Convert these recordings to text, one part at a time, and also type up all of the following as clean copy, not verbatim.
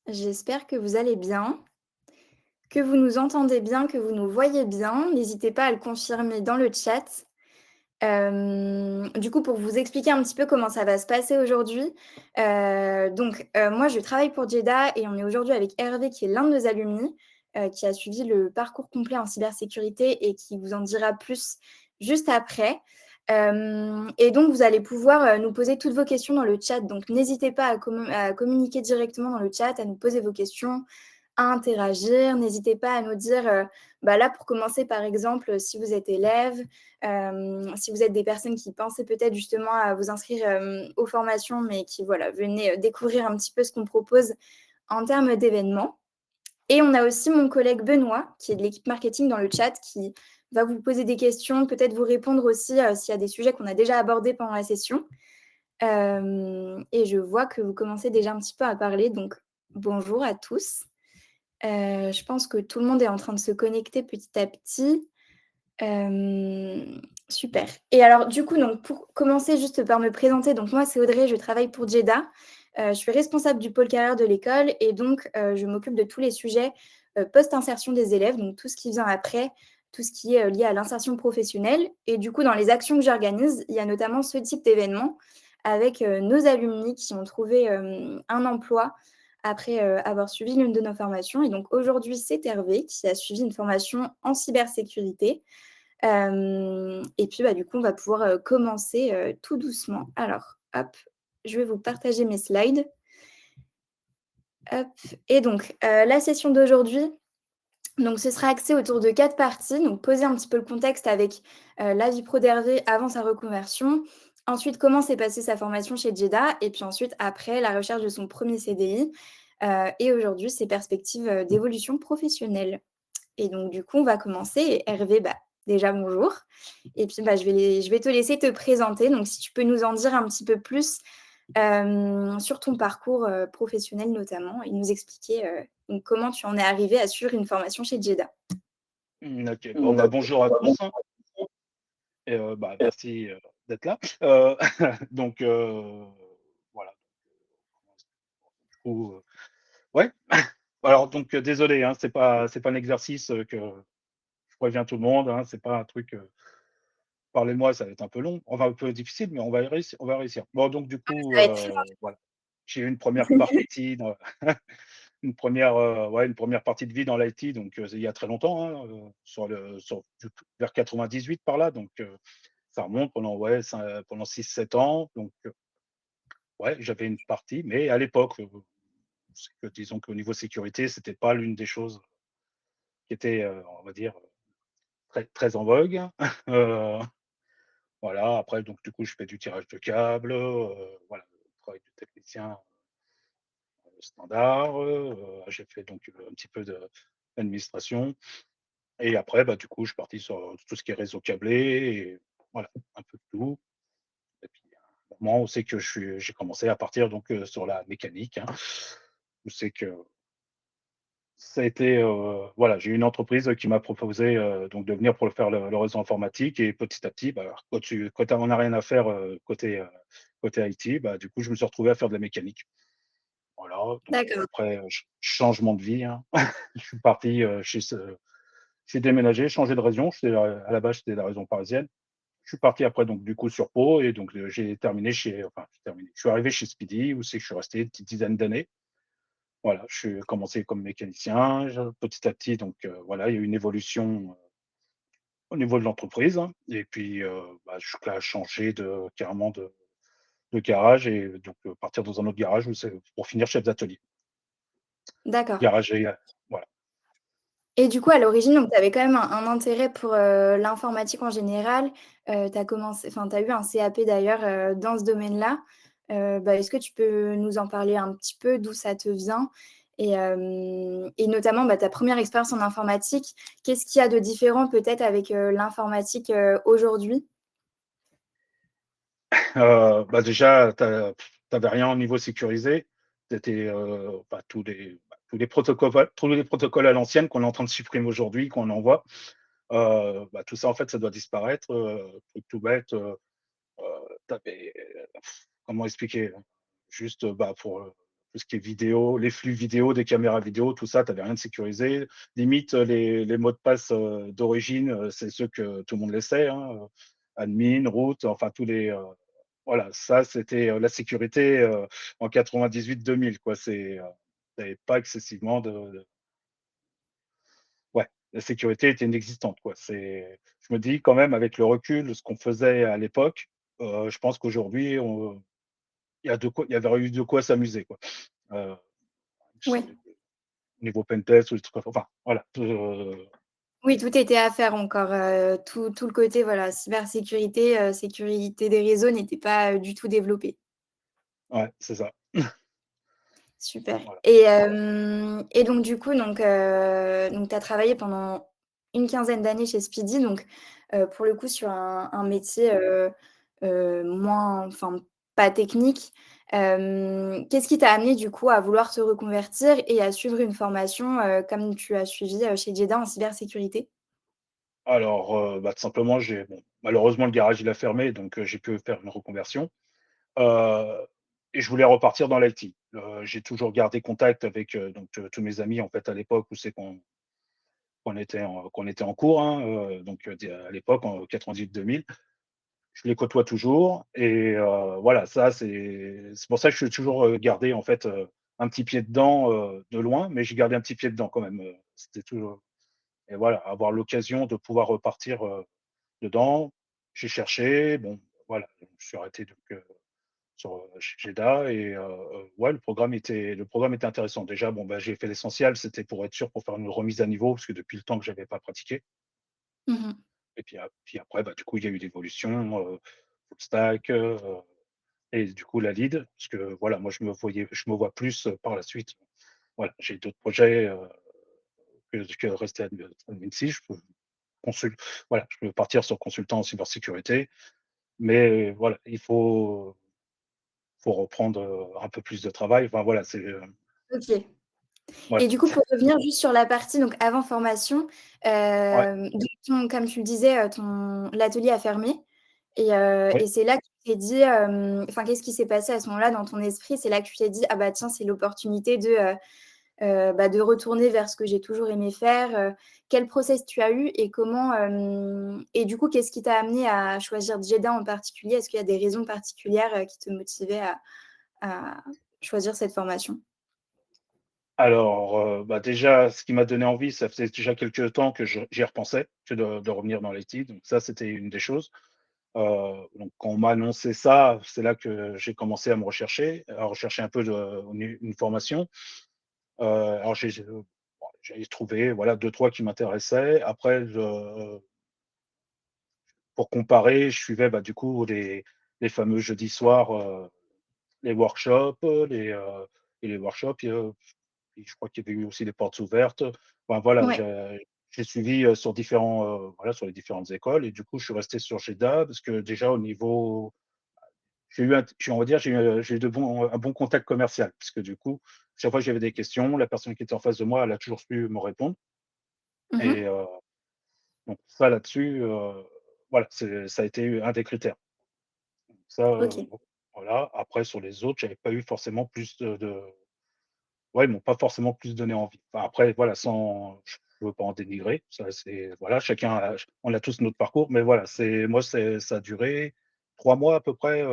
J'espère que vous allez bien, que vous nous entendez bien, que vous nous voyez bien. N'hésitez pas à le confirmer dans le chat. Du coup, pour vous expliquer un petit peu comment ça va se passer aujourd'hui, moi, je travaille pour Jeda et on est aujourd'hui avec Hervé, qui est l'un de nos alumni, qui a suivi le parcours complet en cybersécurité et qui vous en dira plus juste après. Et donc, vous allez pouvoir nous poser toutes vos questions dans le chat. Donc, n'hésitez pas à communiquer directement dans le chat, à nous poser vos questions, à interagir. N'hésitez pas à nous dire, là, pour commencer, par exemple, si vous êtes élève, si vous êtes des personnes qui pensaient peut-être justement à vous inscrire aux formations, mais qui voilà, venaient découvrir un petit peu ce qu'on propose en termes d'événements. Et on a aussi mon collègue Benoît, qui est de l'équipe marketing dans le chat, qui va vous poser des questions, peut-être vous répondre aussi s'il y a des sujets qu'on a déjà abordés pendant la session. Et je vois que vous commencez déjà un petit peu à parler, donc bonjour à tous. Je pense que tout le monde est en train de se connecter petit à petit. Super. Et alors du coup, donc pour commencer juste par me présenter, donc moi c'est Audrey, je travaille pour Jeda. Je suis responsable du pôle carrière de l'école et donc je m'occupe de tous les sujets post-insertion des élèves, donc tout ce qui vient après, tout ce qui est lié à l'insertion professionnelle. Et du coup, dans les actions que j'organise, il y a notamment ce type d'événement avec nos alumni qui ont trouvé un emploi après avoir suivi l'une de nos formations. Et donc aujourd'hui, c'est Hervé qui a suivi une formation en cybersécurité. Et puis, du coup, on va pouvoir commencer tout doucement. Alors, hop, je vais vous partager mes slides. Hop. Et donc, la session d'aujourd'hui, donc, ce sera axé autour de 4 parties. Donc, poser un petit peu le contexte avec la vie pro d'Hervé avant sa reconversion. Ensuite, comment s'est passée sa formation chez Jeda. Et puis ensuite, après, la recherche de son premier CDI. Et aujourd'hui, ses perspectives d'évolution professionnelle. Et donc, du coup, on va commencer. Et Hervé, déjà, bonjour. Et puis, je vais te laisser te présenter. Donc, si tu peux nous en dire un petit peu plus sur ton parcours professionnel notamment et nous expliquer donc, comment tu en es arrivé à suivre une formation chez Jeda. OK. Bon, bonjour à tous, hein, et merci, d'être là. Donc voilà, du coup, ouais. Alors donc désolé, hein, c'est pas un exercice, que je préviens tout le monde, hein, c'est pas un truc, parlez-moi, ça va être un peu long, enfin un peu difficile, mais on va réussir. Bon donc du coup, Ça va être très voilà, j'ai eu une première partie dans une première partie de vie dans l'IT, donc il y a très longtemps, hein, vers 98 par là, donc ça remonte pendant 6-7 ans, donc ouais, j'avais une partie, mais à l'époque, c'est que disons qu'au niveau sécurité, c'était pas l'une des choses qui était, on va dire, très très en vogue. Heu, voilà, après donc du coup, je fais du tirage de câbles, voilà, le travail de technicien standard, j'ai fait donc un petit peu d'administration et après, du coup, je suis parti sur tout ce qui est réseau câblé et voilà, un peu de tout et puis à un moment où c'est que j'ai commencé à partir donc sur la mécanique, hein, où c'est que ça a été, voilà, j'ai eu une entreprise qui m'a proposé, donc de venir pour faire le réseau informatique et petit à petit, quand on n'a rien à faire, côté IT, du coup, je me suis retrouvé à faire de la mécanique. Voilà, donc d'accord. après, changement de vie, hein. Je suis parti, j'ai déménagé, changé de région. À la base, j'étais de la région parisienne. Je suis parti après donc du coup sur Pau et donc j'ai terminé. Je suis arrivé chez Speedy où c'est que je suis resté une petite dizaine d'années. Voilà, je suis commencé comme mécanicien, petit à petit donc voilà, il y a eu une évolution, au niveau de l'entreprise, hein et puis, jusqu'à changer carrément de garage et donc partir dans un autre garage où c'est pour finir chef d'atelier. D'accord. Garage et voilà. Et du coup, à l'origine, donc tu avais quand même un intérêt pour l'informatique en général. Tu as commencé, enfin, tu as eu un CAP d'ailleurs dans ce domaine-là. Est-ce que tu peux nous en parler un petit peu, d'où ça te vient? Et notamment ta première expérience en informatique, qu'est-ce qu'il y a de différent peut-être avec l'informatique aujourd'hui? Déjà, tu avais rien au niveau sécurisé. C'était, tous les protocoles à l'ancienne qu'on est en train de supprimer aujourd'hui, qu'on envoie, tout ça, en fait, ça doit disparaître, truc tout bête, tu comment expliquer? Juste, pour, tout ce qui est vidéo, les flux vidéo des caméras vidéo, tout ça, tu avais rien de sécurisé. Limite, les mots de passe, d'origine, c'est ceux que tout le monde les sait, hein, admin, root, enfin tous les, voilà, ça c'était, la sécurité, en 98-2000 quoi. Tu pas excessivement de ouais, la sécurité était inexistante, quoi. Je me dis quand même avec le recul, ce qu'on faisait à l'époque, je pense qu'aujourd'hui on il y avait eu de quoi s'amuser, quoi. Heu, Ouais. Niveau pentest ou des trucs enfin voilà, Oui, tout était à faire encore, tout le côté, voilà, cybersécurité, sécurité des réseaux n'était pas, du tout développé. ouais, c'est ça. Super Voilà. et donc du coup, donc tu as travaillé pendant une quinzaine d'années chez Speedy, donc pour le coup sur un métier, moins enfin, pas technique. Qu'est-ce qui t'a amené du coup à vouloir te reconvertir et à suivre une formation, comme tu as suivi, chez Jeda en cybersécurité? Alors, bah, tout simplement, bon, malheureusement le garage il a fermé donc j'ai pu faire une reconversion, heu et je voulais repartir dans l'IT. J'ai toujours gardé contact avec, donc tous mes amis en fait à l'époque où c'est qu'on était en cours, hein, donc à l'époque en 98-2000. Je les côtoie toujours et voilà, ça c'est pour ça que je suis toujours, gardé en fait, un petit pied dedans, de loin, mais j'ai gardé un petit pied dedans quand même, c'était toujours et voilà, avoir l'occasion de pouvoir repartir, dedans. J'ai cherché, bon, voilà, je me suis arrêté donc, sur, chez GEDA et ouais, le programme était intéressant. Déjà, bon, bah, j'ai fait l'essentiel, c'était pour être sûr, pour faire une remise à niveau, parce que depuis le temps que j'avais pas pratiqué Mmh. et puis après, bah, du coup, il y a eu l'évolution, full stack, et du coup la lead, parce que voilà, moi je me vois plus, par la suite, voilà, j'ai d'autres projets, que de rester admin si je peux consul voilà, je peux partir sur consultant en cybersécurité, mais voilà, faut reprendre, un peu plus de travail. Enfin voilà, OK. voilà. Et du coup, pour revenir juste sur la partie donc avant formation, Ouais, donc comme tu le disais, ton l'atelier a fermé oui. et c'est là que tu t'es dit, enfin, qu'est-ce qui s'est passé à ce moment-là dans ton esprit? C'est là que tu t'es dit: «Ah bah tiens, c'est l'opportunité bah, de retourner vers ce que j'ai toujours aimé faire», quel process tu as eu et comment, et du coup, qu'est-ce qui t'a amené à choisir Djeda en particulier? Est-ce qu'il y a des raisons particulières, qui te motivaient à choisir cette formation? Alors, bah, déjà, ce qui m'a donné envie, ça faisait déjà quelques temps que j'y repensais, que de revenir dans l'IT, donc ça, c'était une des choses. Donc quand on m'a annoncé ça, c'est là que j'ai commencé à rechercher un peu une formation. Alors j'ai trouvé, voilà, 2-3 qui m'intéressaient. Après, pour comparer, je suivais, bah, du coup, les fameux jeudis soirs, les workshops, les workshops, et je crois qu'il y avait eu aussi des portes ouvertes. Enfin voilà, Ouais. j'ai suivi, voilà, sur les différentes écoles et du coup, je suis resté sur GEDA parce que déjà au niveau on va dire, j'ai eu un bon contact commercial puisque du coup, chaque fois que j'avais des questions, la personne qui était en face de moi, elle a toujours su me répondre et Mmh. donc ça là-dessus, voilà, ça a été un des critères. Ça, OK. voilà. Après sur les autres, j'avais pas eu forcément plus ouais, ils m'ont pas forcément plus donné envie. Enfin après voilà, je veux pas en dénigrer, ça c'est voilà, on a tous notre parcours, mais voilà, ça a duré 3 mois à peu près,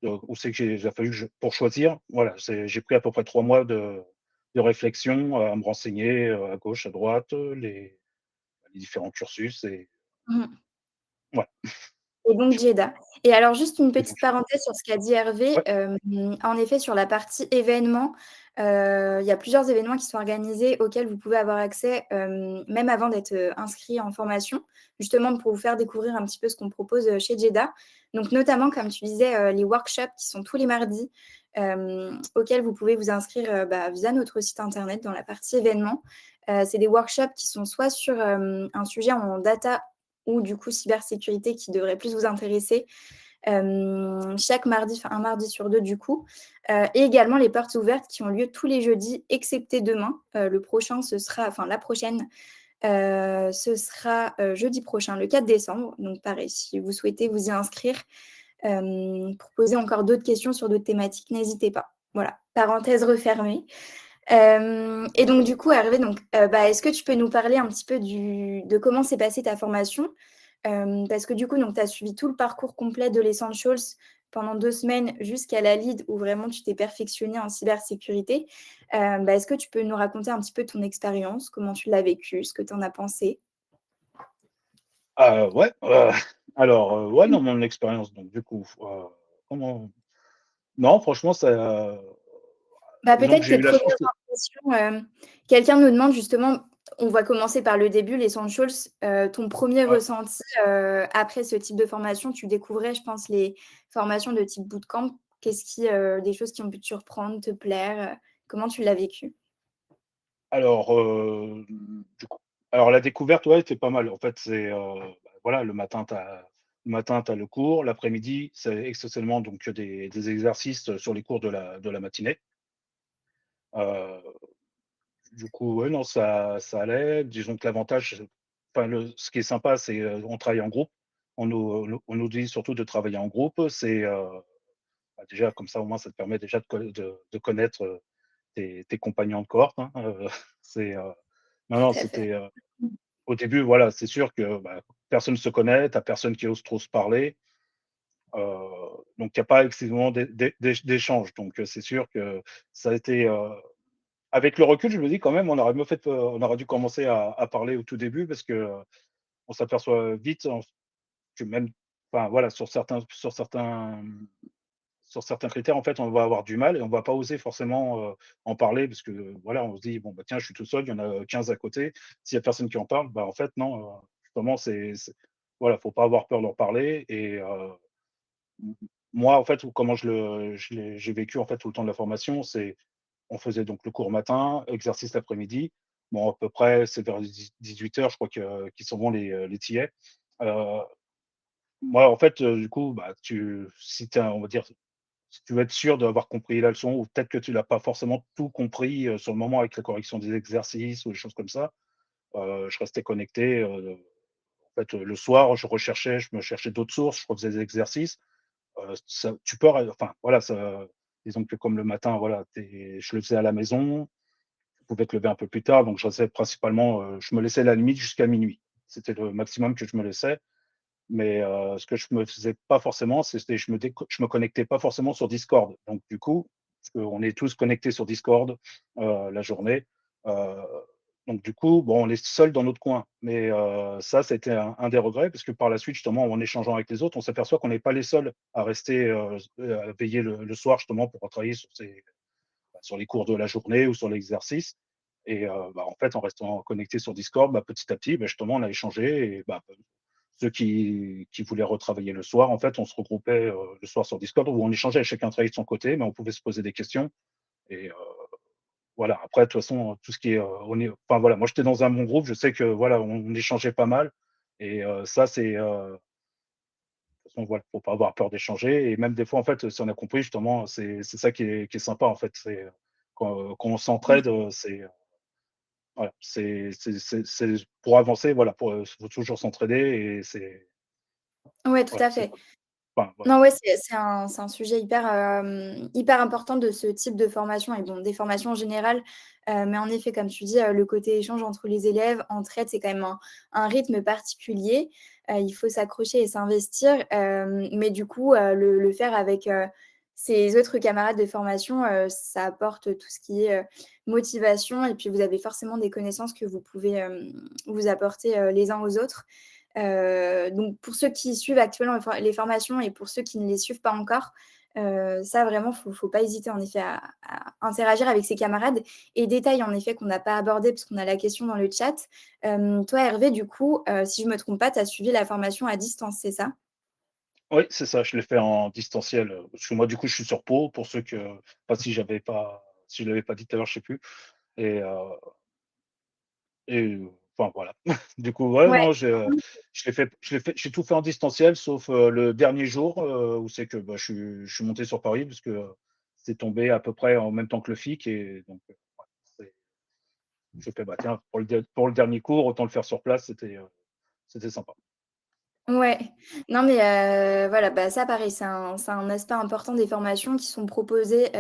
où c'est que il a fallu que pour choisir, voilà, j'ai pris à peu près 3 mois de réflexion, à me renseigner, à gauche, à droite, les différents cursus et Mmh. ouais. Et donc Djeda. Et alors juste une Et petite donc parenthèse sur ce qu'a dit Hervé, ouais, en effet sur la partie événements, il y a plusieurs événements qui sont organisés auxquels vous pouvez avoir accès, même avant d'être, inscrit en formation, justement pour vous faire découvrir un petit peu ce qu'on propose, chez Djeda. Donc notamment comme tu disais, les workshops qui sont tous les mardis, auxquels vous pouvez vous inscrire, bah, via notre site internet dans la partie événements. C'est des workshops qui sont soit sur, un sujet en data ou du coup cybersécurité qui devrait plus vous intéresser, chaque mardi, enfin un mardi sur 2 du coup, et également les portes ouvertes qui ont lieu tous les jeudis excepté demain. Le prochain ce sera enfin la prochaine, ce sera, jeudi prochain, le 4 décembre. Donc pareil, si vous souhaitez vous y inscrire, pour poser encore d'autres questions sur d'autres thématiques, n'hésitez pas. Voilà, parenthèse refermée. Et donc du coup, Hervé, donc, est-ce que tu peux nous parler un petit peu de comment s'est passée ta formation? Parce que du coup, donc tu as suivi tout le parcours complet de l'Essentials pendant 2 semaines jusqu'à la lead où vraiment tu t'es perfectionnée en cybersécurité. Est-ce que tu peux nous raconter un petit peu ton expérience, comment tu l'as vécue, ce que tu en as pensé? Ouais, alors, ouais, dans mon expérience, donc du coup, comment non, franchement, ça disons que Peut-être j'ai tes eu la chance premières de impressions, quelqu'un nous demande justement, on va commencer par le début, l'essentials, ton premier ouais, ressenti, après ce type de formation. Tu découvrais, je pense, les formations de type bootcamp. Qu'est-ce qui, des choses qui ont pu te surprendre, te plaire, comment tu l'as vécu? alors, du coup alors la découverte, ouais, était pas mal. En fait, voilà, le matin, tu as le cours, l'après-midi, c'est essentiellement donc des exercices sur les cours de la matinée. Heu, du coup, ouais, non, ça allait. Disons que l'avantage, enfin, ce qui est sympa, c'est, on travaille en groupe. On nous dit surtout de travailler en groupe. Déjà comme ça, au moins, ça te permet déjà de connaître, tes compagnons de cohorte, hein. C'est, non, non, Tout à fait. c'était, au début, voilà, c'est sûr que, personne ne se connaît, tu as personne qui ose trop se parler, donc il y a pas excessivement d'échanges, donc c'est sûr que ça a été, avec le recul, je me dis quand même, on aurait dû commencer à parler au tout début parce que, on s'aperçoit vite que même enfin voilà, sur certains critères, en fait, on va avoir du mal et on va pas oser forcément, en parler parce que, voilà, on se dit: «Bon, bah, tiens, je suis tout seul, il y en a 15 à côté. S'il y a personne qui en parle, bah, en fait, non, justement, voilà, faut pas avoir peur d'en parler» et m moi, en fait, comment j'ai vécu, en fait, tout le temps de la formation, c'est on faisait donc le cours matin, exercice l'après-midi. Bon, à peu près, c'est vers 18 heures, je crois que qu'ils s'en vont les tillets. Heu, moi, en fait, du coup, si tu on va dire si tu veux être sûr d'avoir compris la leçon ou peut-être que tu l'as pas forcément tout compris, sur le moment avec la correction des exercices ou des choses comme ça, je restais connecté, en fait, le soir, je me cherchais d'autres sources, je refaisais des exercices, ça tu peux re enfin, voilà, ça disons que comme le matin, voilà, je le faisais à la maison, je pouvais te lever un peu plus tard, donc je restais principalement, je me laissais la limite jusqu'à minuit. C'était le maximum que je me laissais. Mais ce que je me faisais pas forcément, c'était je me connectais pas forcément sur Discord. Donc du coup, parce qu'on est tous connectés sur Discord, la journée, heu, donc du coup, bon, on est seul dans notre coin. Mais ça a été un des regrets parce que par la suite, justement, en échangeant avec les autres, on s'aperçoit qu'on n'est pas les seuls à rester, à veiller le soir justement pour travailler sur les cours de la journée ou sur l'exercice et en fait, en restant connecté sur Discord, petit à petit, justement, on a échangé et ceux qui voulaient retravailler le soir, en fait, on se regroupait, le soir sur Discord où on échangeait, chacun travaillait de son côté, mais on pouvait se poser des questions et voilà. Après, de toute façon, tout ce qui est, on est enfin voilà, moi j'étais dans un bon groupe, je sais que voilà, on échangeait pas mal et ça c'est, de toute façon voilà, faut pas avoir peur d'échanger et même des fois, en fait, si on a compris justement, c'est ça qui est sympa en fait, c'est, quand on s'entraide, voilà, c'est pour avancer, voilà, faut toujours s'entraider et Ouais, tout voilà, à c'est fait. enfin voilà. Non, ouais, c'est un sujet hyper important de ce type de formation et bon, des formations en général, mais en effet, comme tu dis, le côté échange entre les élèves, entraide, c'est quand même un rythme particulier. Il faut s'accrocher et s'investir, mais du coup, le faire avec, ses autres camarades de formation, ça apporte tout ce qui est, motivation et puis vous avez forcément des connaissances que vous pouvez, vous apporter, les uns aux autres. Donc pour ceux qui suivent actuellement les formations et pour ceux qui ne les suivent pas encore, ça vraiment, faut pas hésiter en effet à interagir avec ses camarades et détail en effet qu'on n'a pas abordé parce qu'on a la question dans le chat. Toi Hervé du coup, si je me trompe pas, tu as suivi la formation à distance, c'est ça? Oui, c'est ça, je l'ai fait en distanciel, parce que moi, du coup, je suis sur Pau pour ceux que si je l'avais pas dit tout à l'heure, je sais plus et enfin voilà. Du coup, ouais, Ouais. non, j'ai tout fait en distanciel sauf, le dernier jour, où c'est que, je suis monté sur Paris parce que, c'est tombé à peu près en même temps que le FIC et donc, ouais, c'est j'ai fait: «Bah, tiens, pour le dernier cours, autant le faire sur place», c'était sympa. Ouais. Non, mais voilà, bah, ça pareil, c'est un aspect important des formations qui sont proposées,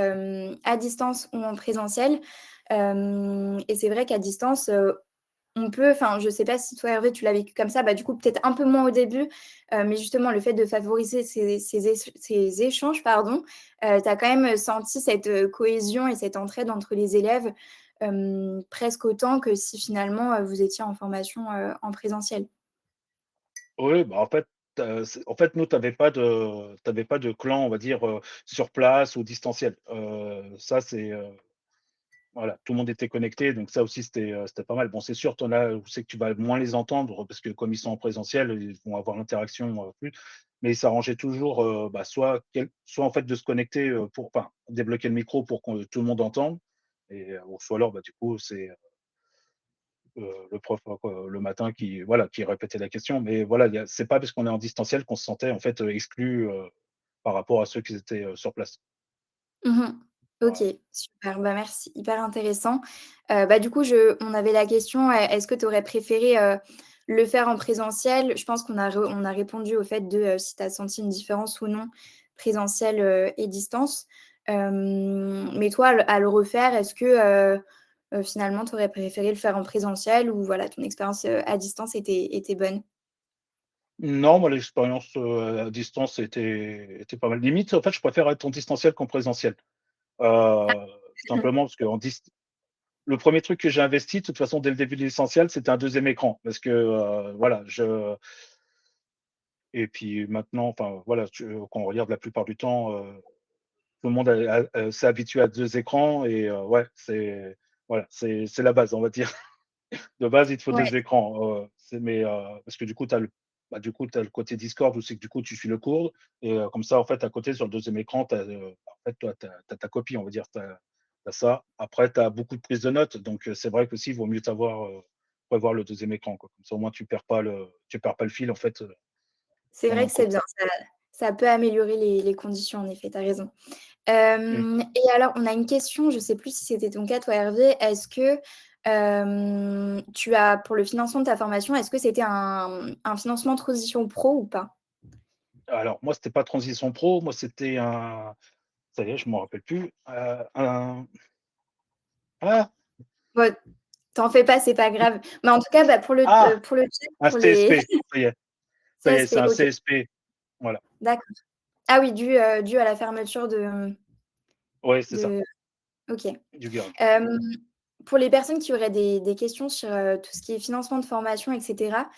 à distance ou en présentiel. Et c'est vrai qu'à distance, on peut enfin, je sais pas si toi, Hervé, tu l'as vécu comme ça, bah, du coup, peut-être un peu moins au début, mais justement le fait de favoriser ces échanges, pardon, tu as quand même senti cette, cohésion et cette entraide entre les élèves, presque autant que si finalement, vous étiez en formation, en présentiel. Oui, bah, en fait, nous, tu pas de clan, on va dire, sur place ou distanciel. Ça, voilà, tout le monde était connecté, donc ça aussi, c'était pas mal. Bon, c'est sûr, tu en as où c'est que tu vas moins les entendre parce que comme ils sont en présentiel, ils vont avoir l'interaction, plus. Mais ils s'arrangeaient toujours, bah, soit en fait de se connecter, pour enfin, débloquer le micro pour que tout le monde entende et ou soit alors, bah, du coup, c'est, le prof, le matin qui voilà, qui répétait la question. Mais voilà, il y a c'est pas parce qu'on est en distanciel qu'on se sentait en fait, exclu, par rapport à ceux qui étaient, sur place. Mmh. OK, Voilà. super, bah, merci, hyper intéressant. Bah, du coup, on avait la question, est-ce que tu aurais préféré, le faire en présentiel? Je pense qu'on a répondu au fait de, si tu as senti une différence ou non, présentiel, et distance. Mais toi, à le refaire, est-ce que, finalement, tu aurais préféré le faire en présentiel ou voilà, ton expérience, à distance était bonne? Non, moi, l'expérience, à distance était pas mal. Limite, en fait, je préfère être en distanciel qu'en présentiel. Heu, Simplement parce que en dis le premier truc que j'ai investi, de toute façon, dès le début de l'essentiel, c'était un deuxième écran parce que, voilà, je et puis maintenant, enfin, voilà, quand on regarde la plupart du temps, tout le monde s'est habitué à 2 écrans et ouais, c'est voilà, c'est la base, on va dire. De base, il te faut Ouais, 2 écrans, parce que du coup, tu as du coup, tu as le côté Discord où c'est que du coup, tu suis le cours et comme ça, en fait, à côté sur le deuxième écran, tu as, en fait, toi, tu as ta copie, on va dire, tu as ça. Après, tu as beaucoup de prises de notes, donc c'est vrai qu'aussi, il vaut mieux prévoir le deuxième écran, quoi. Comme ça, au moins, tu perds pas le fil, en fait, c'est pendant vrai le que c'est cours. bien, ça peut améliorer les conditions en effet, tu as raison. Mmh. Et alors, on a une question, je ne sais plus si c'était ton cas, toi, Hervé. Est-ce que, tu as pour le financement de ta formation, est-ce que c'était un financement transition pro ou pas? Alors moi, c'était pas transition pro, moi, c'était ça y est, je m'en rappelle plus, un ah! Bon, t'en fais pas, c'est pas grave. Mais en tout cas, bah, Ah! pour le chat, Un pour les CSP, ça y est, c'est CSP, un OK, CSP, voilà. d'accord. Ah oui, dû à la fermeture Ouais, c'est ça, de OK. du garage. Hem, pour les personnes qui auraient des questions sur, tout ce qui est financement de formation et cetera,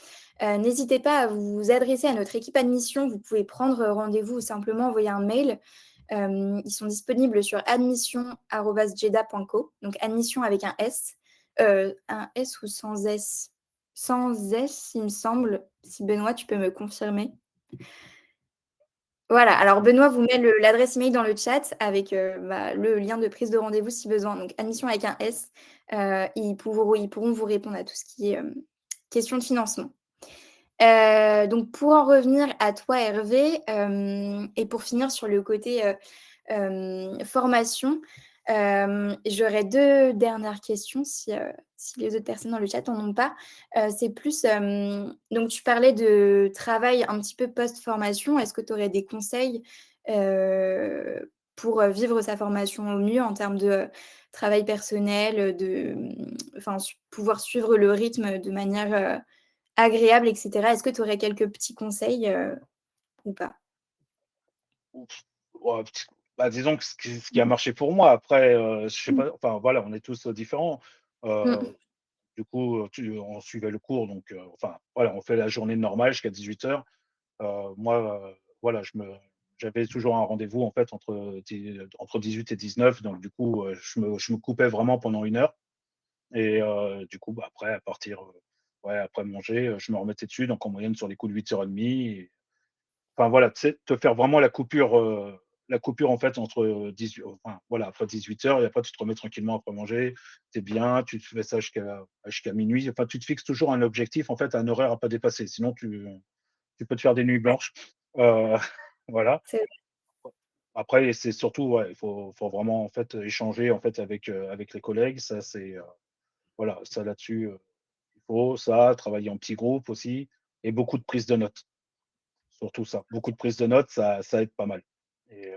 n'hésitez pas à vous adresser à notre équipe admission. Vous pouvez prendre, rendez-vous ou simplement envoyer un mail. Ils sont disponibles sur admission@jeda.co, donc admission avec un S ou sans S? Sans S, il me semble. Si Benoît, tu peux me confirmer? Voilà, alors Benoît vous met l'adresse email dans le chat avec, bah, le lien de prise de rendez-vous si besoin, donc admission avec un S. Ils pourront vous répondre à tout ce qui est, question de financement. Donc pour en revenir à toi Hervé, et pour finir sur le côté, formation, j'aurais 2 dernières questions si les autres personnes dans le chat en ont pas. C'est plus, donc tu parlais de travail un petit peu post-formation. Est-ce que tu aurais des conseils, pour, vivre sa formation au mieux en termes de, travail personnel, enfin pouvoir suivre le rythme de manière, agréable et cetera. Est-ce que tu aurais quelques petits conseils, ou pas? Ouf, ouais, bah, disons que ce qui a marché pour moi, après, je sais Mmh. pas, enfin, voilà, on est tous, différents. Mmh. Du coup, on suivait le cours, donc enfin, voilà, on fait la journée normale jusqu'à 18:00. Moi, voilà, j'avais toujours un rendez-vous, en fait, entre 18 et 19, donc du coup, je me coupais vraiment pendant 1 heure et du coup, bah, après, à partir, ouais, après manger, je me remettais dessus, donc en moyenne sur les coups de 8h30. Enfin voilà, tu sais, te faire vraiment la coupure en fait entre, 18 enfin voilà, après 18:00 et après tu te remets tranquillement après manger. Tu es bien, tu te fais ça jusqu'à minuit. Enfin, tu te fixes toujours un objectif en fait, un horaire à pas dépasser. Sinon tu peux te faire des nuits blanches. Heu, voilà. C'est Après c'est surtout, ouais, il faut vraiment en fait, échanger en fait avec les collègues. Ça c'est, voilà, ça là-dessus, il faut ça, travailler en petits groupes aussi et beaucoup de prise de notes. surtout ça. Beaucoup de prise de notes, ça aide pas mal et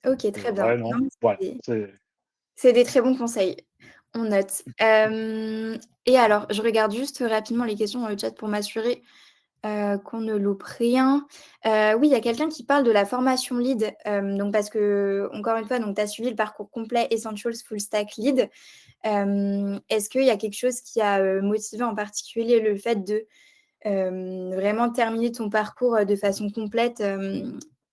OK, très bien. ouais, non, Non, mais voilà, c'est c'est c'est des très bons conseils. On note. Et alors, je regarde juste rapidement les questions dans le chat pour m'assurer, qu'on ne loupe rien. Oui, il y a quelqu'un qui parle de la formation lead, donc parce qu'encore une fois, donc tu as suivi le parcours complet Essentials Full Stack Lead. Est-ce qu'il y a quelque chose qui a, motivé en particulier le fait de, vraiment terminer ton parcours, de façon complète,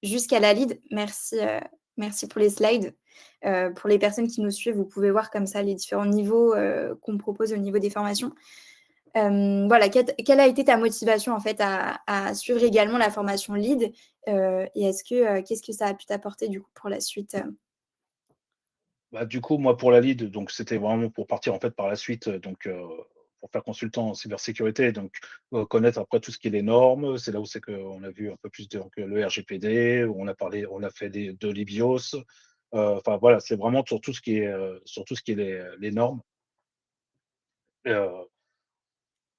jusqu'à la lead? Merci pour les slides. Pour les personnes qui nous suivent, vous pouvez voir comme ça les différents niveaux, qu'on propose au niveau des formations. Voilà, quelle a été ta motivation en fait à suivre également la formation lead? Et qu'est-ce que ça a pu t'apporter du coup pour la suite? bah, du coup, moi, pour la lead, donc c'était vraiment pour partir, en fait, par la suite, pour faire consultant en cybersécurité, donc connaître après tout ce qui est les normes. C'est là où c'est qu'on a vu un peu plus de donc le RGPD, où on a fait de l'IBIOS. Enfin, voilà, c'est vraiment sur tout ce qui est les normes. Heu,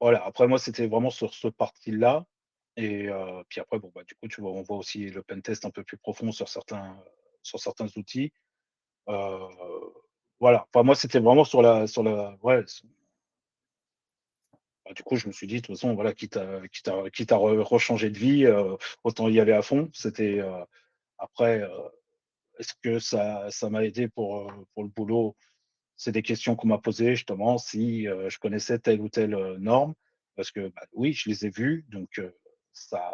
voilà, après moi, c'était vraiment sur ce parti-là et puis après, bon, bah, du coup, tu vois, on voit aussi le pentest un peu plus profond sur certains outils. Heu, voilà, enfin moi, c'était vraiment sur la ouais, bah, du coup, je me suis dit: «De toute façon, voilà, quitte à rechanger de vie, autant y aller à fond». Après, est-ce que ça m'a aidé pour le boulot? C'est des questions qu'on m'a posées justement si, je connaissais telle ou telle, norme parce que, bah, oui, je les ai vues donc ça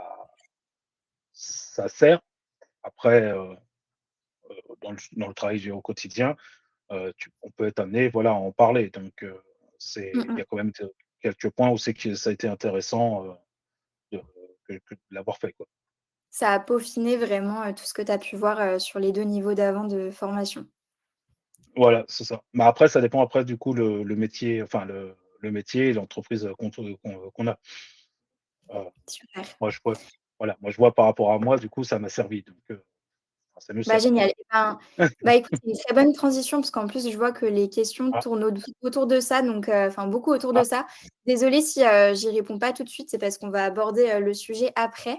ça sert. Après, dans le travail que j'ai au quotidien, on peut être amené, voilà, à en parler. Donc, Mmh il y mh. a quand même quelques points où c'est que ça a été intéressant, de de l'avoir fait, quoi. Ça a peaufiné vraiment, tout ce que tu as pu voir, sur les 2 niveaux d'avant de formation. Voilà, c'est ça. Mais après, ça dépend après du coup le métier, enfin le métier et l'entreprise, qu'on a. Heu, Super. moi je vois voilà, moi je vois par rapport à moi, du coup, ça m'a servi donc, ça nous Bah, sert. génial. Et ben, bah, écoute, c'est une très bonne transition parce qu'en plus, je vois que les questions Ah, tournent autour de ça, donc enfin, beaucoup autour de ah, ça. Désolée si, j'y réponds pas tout de suite, c'est parce qu'on va aborder, le sujet après.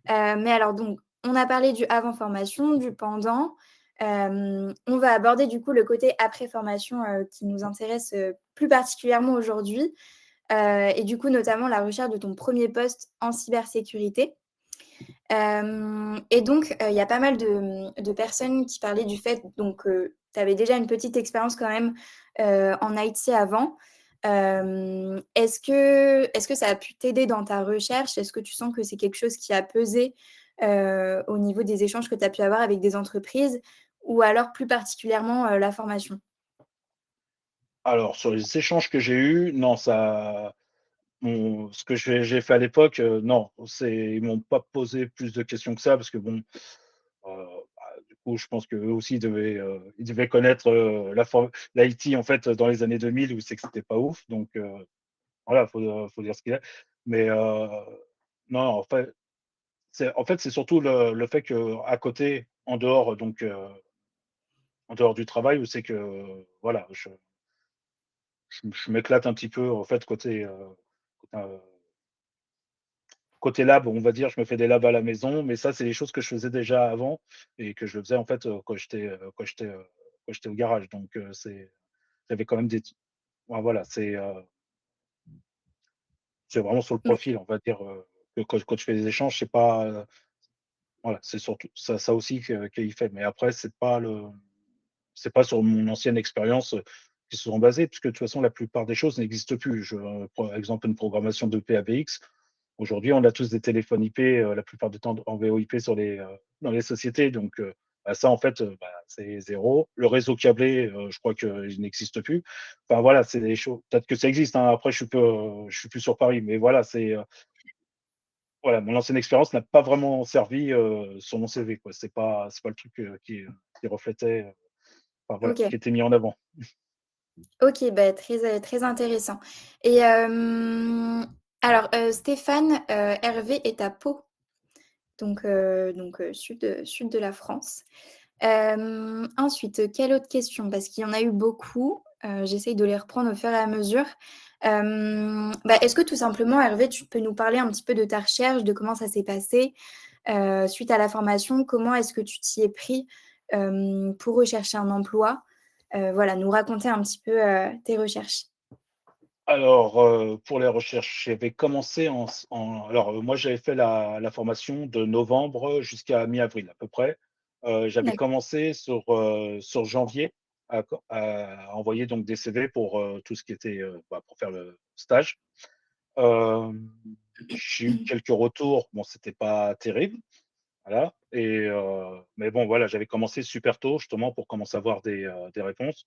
Mais alors donc, on a parlé du avant formation, du pendant. On va aborder du coup le côté après formation, qui nous intéresse, plus particulièrement aujourd'hui, et du coup notamment la recherche de ton premier poste en cybersécurité. Et donc, il y a pas mal de personnes qui parlaient du fait donc, tu avais déjà une petite expérience quand même, en IT avant. Est-ce que ça a pu t'aider dans ta recherche? Est-ce que tu sens que c'est quelque chose qui a pesé, au niveau des échanges que tu as pu avoir avec des entreprises ou alors plus particulièrement, la formation? alors sur les échanges que j'ai eus, non, ce que j'ai fait à l'époque, non, ils m'ont pas posé plus de questions que ça parce que bon, du coup, je pense qu'eux aussi ils devaient connaître, l'IT en fait dans les années 2000 où c'est que c'était pas ouf donc, voilà, faut dire ce qu'il est. Mais, non, en fait, c'est surtout le fait qu'à côté, en dehors du travail où c'est que, voilà, je m'éclate un petit peu en fait heu, côté lab, on va dire, je me fais des labs à la maison, mais ça, c'est des choses que je faisais déjà avant et que je faisais en fait, quand j'étais au garage. Donc, j'avais quand même ouais, voilà, c'est vraiment sur le Mmh. profil, on va dire, que quand je fais des échanges, c'est pas, voilà, c'est surtout ça aussi qu'il fait. Mais après, c'est pas sur mon ancienne expérience, qui se sont basées, puisque de toute façon, la plupart des choses n'existent plus. Par exemple, une programmation de PABX. Aujourd'hui, on a tous des téléphones IP, la plupart du temps en VoIP dans les sociétés. Donc, bah, ça, en fait, bah, c'est zéro. Le réseau câblé, je crois qu'il n'existe plus. Enfin, voilà, c'est des choses. Peut-être que ça existe, hein. Après, je suis plus sur Paris, mais voilà, voilà, mon ancienne expérience n'a pas vraiment servi, sur mon CV, quoi. C'est pas le truc, qui reflétait, enfin, voilà, OK. qui était mis en avant. OK, bah, très intéressant. Et alors, Stéphane, Hervé est à Pau, donc sud de la France. Ensuite, quelle autre question? Parce qu'il y en a eu beaucoup, j'essaye de les reprendre au fur et à mesure. Est-ce que tout simplement, Hervé, tu peux nous parler un petit peu de ta recherche, de comment ça s'est passé, suite à la formation? Comment est-ce que tu t'y es pris, pour rechercher un emploi? Voilà, nous raconter un petit peu, tes recherches. Alors, pour les recherches, j'avais commencé moi, j'avais fait la formation de novembre jusqu'à mi-avril à peu près. J'avais D'accord. commencé sur janvier à envoyer donc des CV pour, tout ce qui était, pour faire le stage. Hem, j'ai eu quelques retours, bon, c'était pas terrible, voilà mais bon, voilà, j'avais commencé super tôt justement pour commencer à avoir des réponses.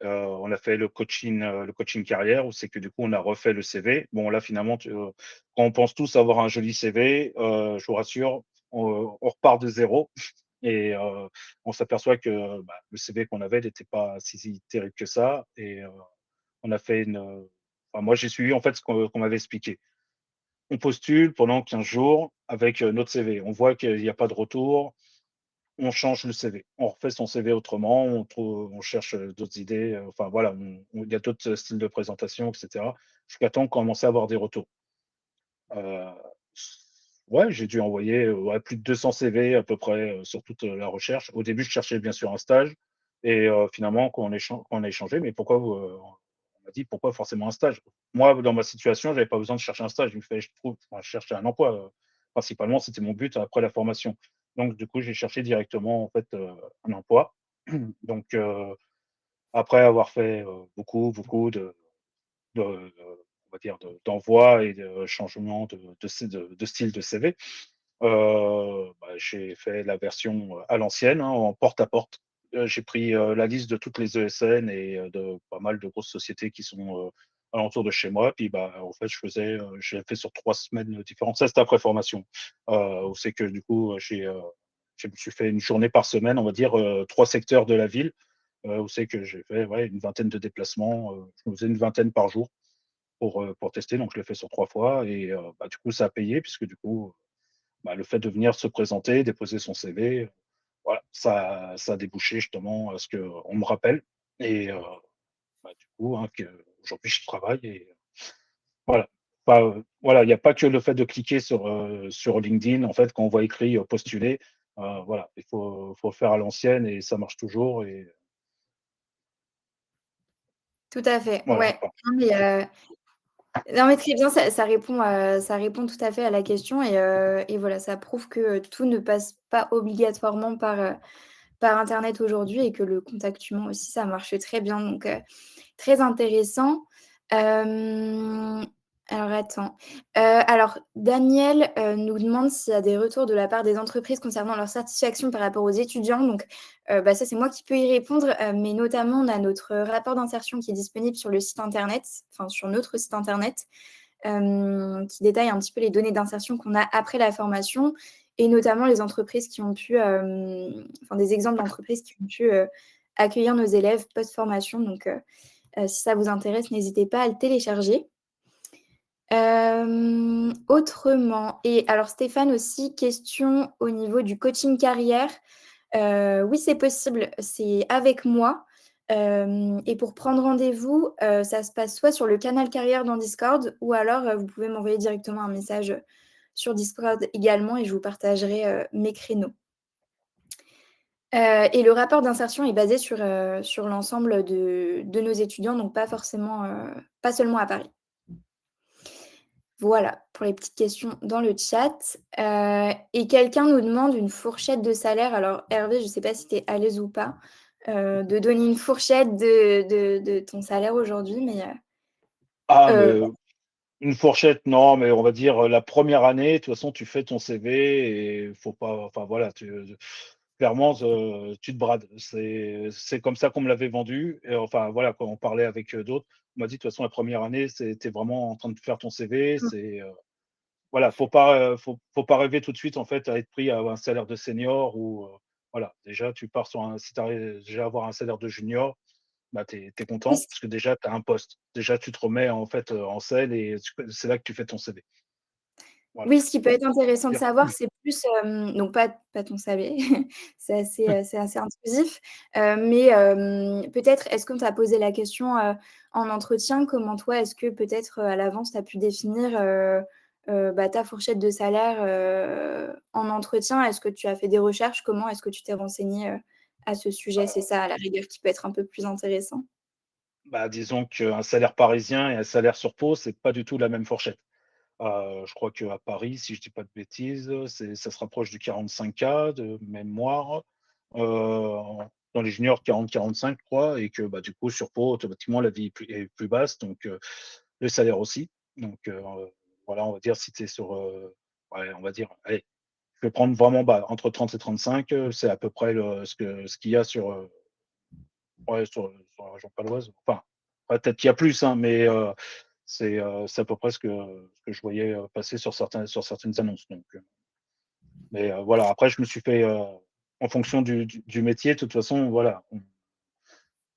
On a fait le coaching carrière où c'est que du coup on a refait le CV. Bon là finalement quand on pense tous avoir un joli CV, je vous rassure, on repart de zéro et on s'aperçoit que, le CV qu'on avait n'était pas si terrible que ça on a fait moi j'ai suivi en fait ce qu'on m'avait expliqué. On postule pendant 15 jours avec, notre CV. On voit qu'il y a pas de retour, on change le CV. On refait son CV autrement, on cherche, d'autres idées, enfin voilà, il y a d'autres styles de présentation et cetera, jusqu'à temps qu'on commence à avoir des retours. Heu, ouais, j'ai dû envoyer, ouais, plus de 200 CV à peu près, sur toute, la recherche. Au début, je cherchais bien sûr un stage finalement quand on a échangé: «Mais pourquoi vous, on m'a dit: «Pourquoi forcément un stage?» Moi, dans ma situation, j'avais pas besoin de chercher un stage. Il me fallait je cherchais un emploi, principalement, c'était mon but après la formation. Donc du coup, j'ai cherché directement en fait, un emploi. Donc après avoir fait, beaucoup on va dire d'envoi et de changement de style de CV. J'ai fait la version, à l'ancienne, hein, en porte-à-porte. J'ai pris, la liste de toutes les ESN et de pas mal de grosses sociétés qui sont, alentour de chez moi. Puis, en fait, je l'ai fait sur 3 semaines différentes. Ça, c'était après formation, où c'est que du coup, je me suis fait une journée par semaine, on va dire, 3 secteurs de la ville, où c'est que j'ai fait, ouais, une vingtaine de déplacements, je me faisais une vingtaine par jour pour tester. Donc je l'ai fait sur 3 fois du coup, ça a payé puisque du coup, le fait de venir se présenter, déposer son CV, voilà, ça a débouché justement à ce qu'on me rappelle du coup, hein, qu'aujourd'hui je travaille voilà. Voilà, il y a pas que le fait de cliquer sur LinkedIn, en fait, quand on voit écrit, «postuler», voilà, il faut le faire à l'ancienne et ça marche toujours Tout à fait, voilà, ouais. Non, mais très bien, ça répond tout à fait à la question et voilà, ça prouve que, tout ne passe pas obligatoirement par internet aujourd'hui et que le contact humain aussi, ça marche très bien donc très intéressant. Hem, alors attends, alors Daniel, nous demande s'il y a des retours de la part des entreprises concernant leur satisfaction par rapport aux étudiants donc ça, c'est moi qui peux y répondre, mais notamment on a notre rapport d'insertion qui est disponible sur le site internet, enfin sur notre site internet, qui détaille un petit peu les données d'insertion qu'on a après la formation et notamment les entreprises qui ont pu, enfin des exemples d'entreprises qui ont pu, accueillir nos élèves post-formation donc si ça vous intéresse, n'hésitez pas à le télécharger. Autrement et alors Stéphane aussi, question au niveau du coaching carrière. Oui, c'est possible, c'est avec moi, et pour prendre rendez-vous, ça se passe soit sur le canal carrière dans Discord ou alors, vous pouvez m'envoyer directement un message, sur Discord également et je vous partagerai, mes créneaux. Et le rapport d'insertion est basé sur l'ensemble de nos étudiants, donc pas forcément, pas seulement à Paris. Voilà, pour les petites questions dans le chat. Et quelqu'un nous demande une fourchette de salaire. Alors Hervé, je ne sais pas si tu es à l'aise ou pas, de donner une fourchette de ton salaire aujourd'hui, mais Ah heu, mais une fourchette, non, mais on va dire, la première année, de toute façon, tu fais ton CV et faut pas enfin voilà, clairement, tu te brades. C'est comme ça qu'on me l'avait vendu et enfin voilà, quand on parlait avec, d'autres, on m'a dit: «De toute façon, la première année, tu vraiment en train de faire ton CV, mmh, voilà, faut pas rêver tout de suite, en fait, à être pris à un salaire de senior ou, voilà. Déjà, tu pars sur un si tu arrives déjà à avoir un salaire de junior, tu es oui, content parce que déjà tu as un poste. Déjà, tu te remets en fait, en selle et c'est là que tu fais ton CV. Voilà. Oui, ce qui peut être intéressant de Dire savoir, c'est plus, donc pas ton salaire, c'est assez intrusif, mais peut-être est-ce qu'on t'a posé la question, en entretien? Comment toi, est-ce que peut-être, à l'avance, tu as pu définir, bah, ta fourchette de salaire, en entretien? Est-ce que tu as fait des recherches? Comment est-ce que tu t'es renseigné, à ce sujet? C'est ça, à la rigueur, qui peut être un peu plus intéressant. bah, disons qu'un salaire parisien et un salaire sur Pau, c'est pas du tout la même fourchette. Je crois qu'à Paris, si je dis pas de bêtises, ça se rapproche du 45K de mémoire. Dans les juniors, 40-45, je crois, et que, bah, du coup, sur Pau, automatiquement, la vie est plus basse, donc le salaire aussi. Donc voilà, on va dire si tu es sur, ouais, on va dire, allez, je vais prendre vraiment bas, entre 30 et 35, c'est à peu près ce qu'il y a sur, ouais, sur la région paloise. Enfin, ouais, peut-être qu'il y a plus, hein, mais c'est à peu près ce que je voyais, passer sur certaines annonces, donc mais voilà, après je me suis fait, en fonction du métier, de toute façon, voilà,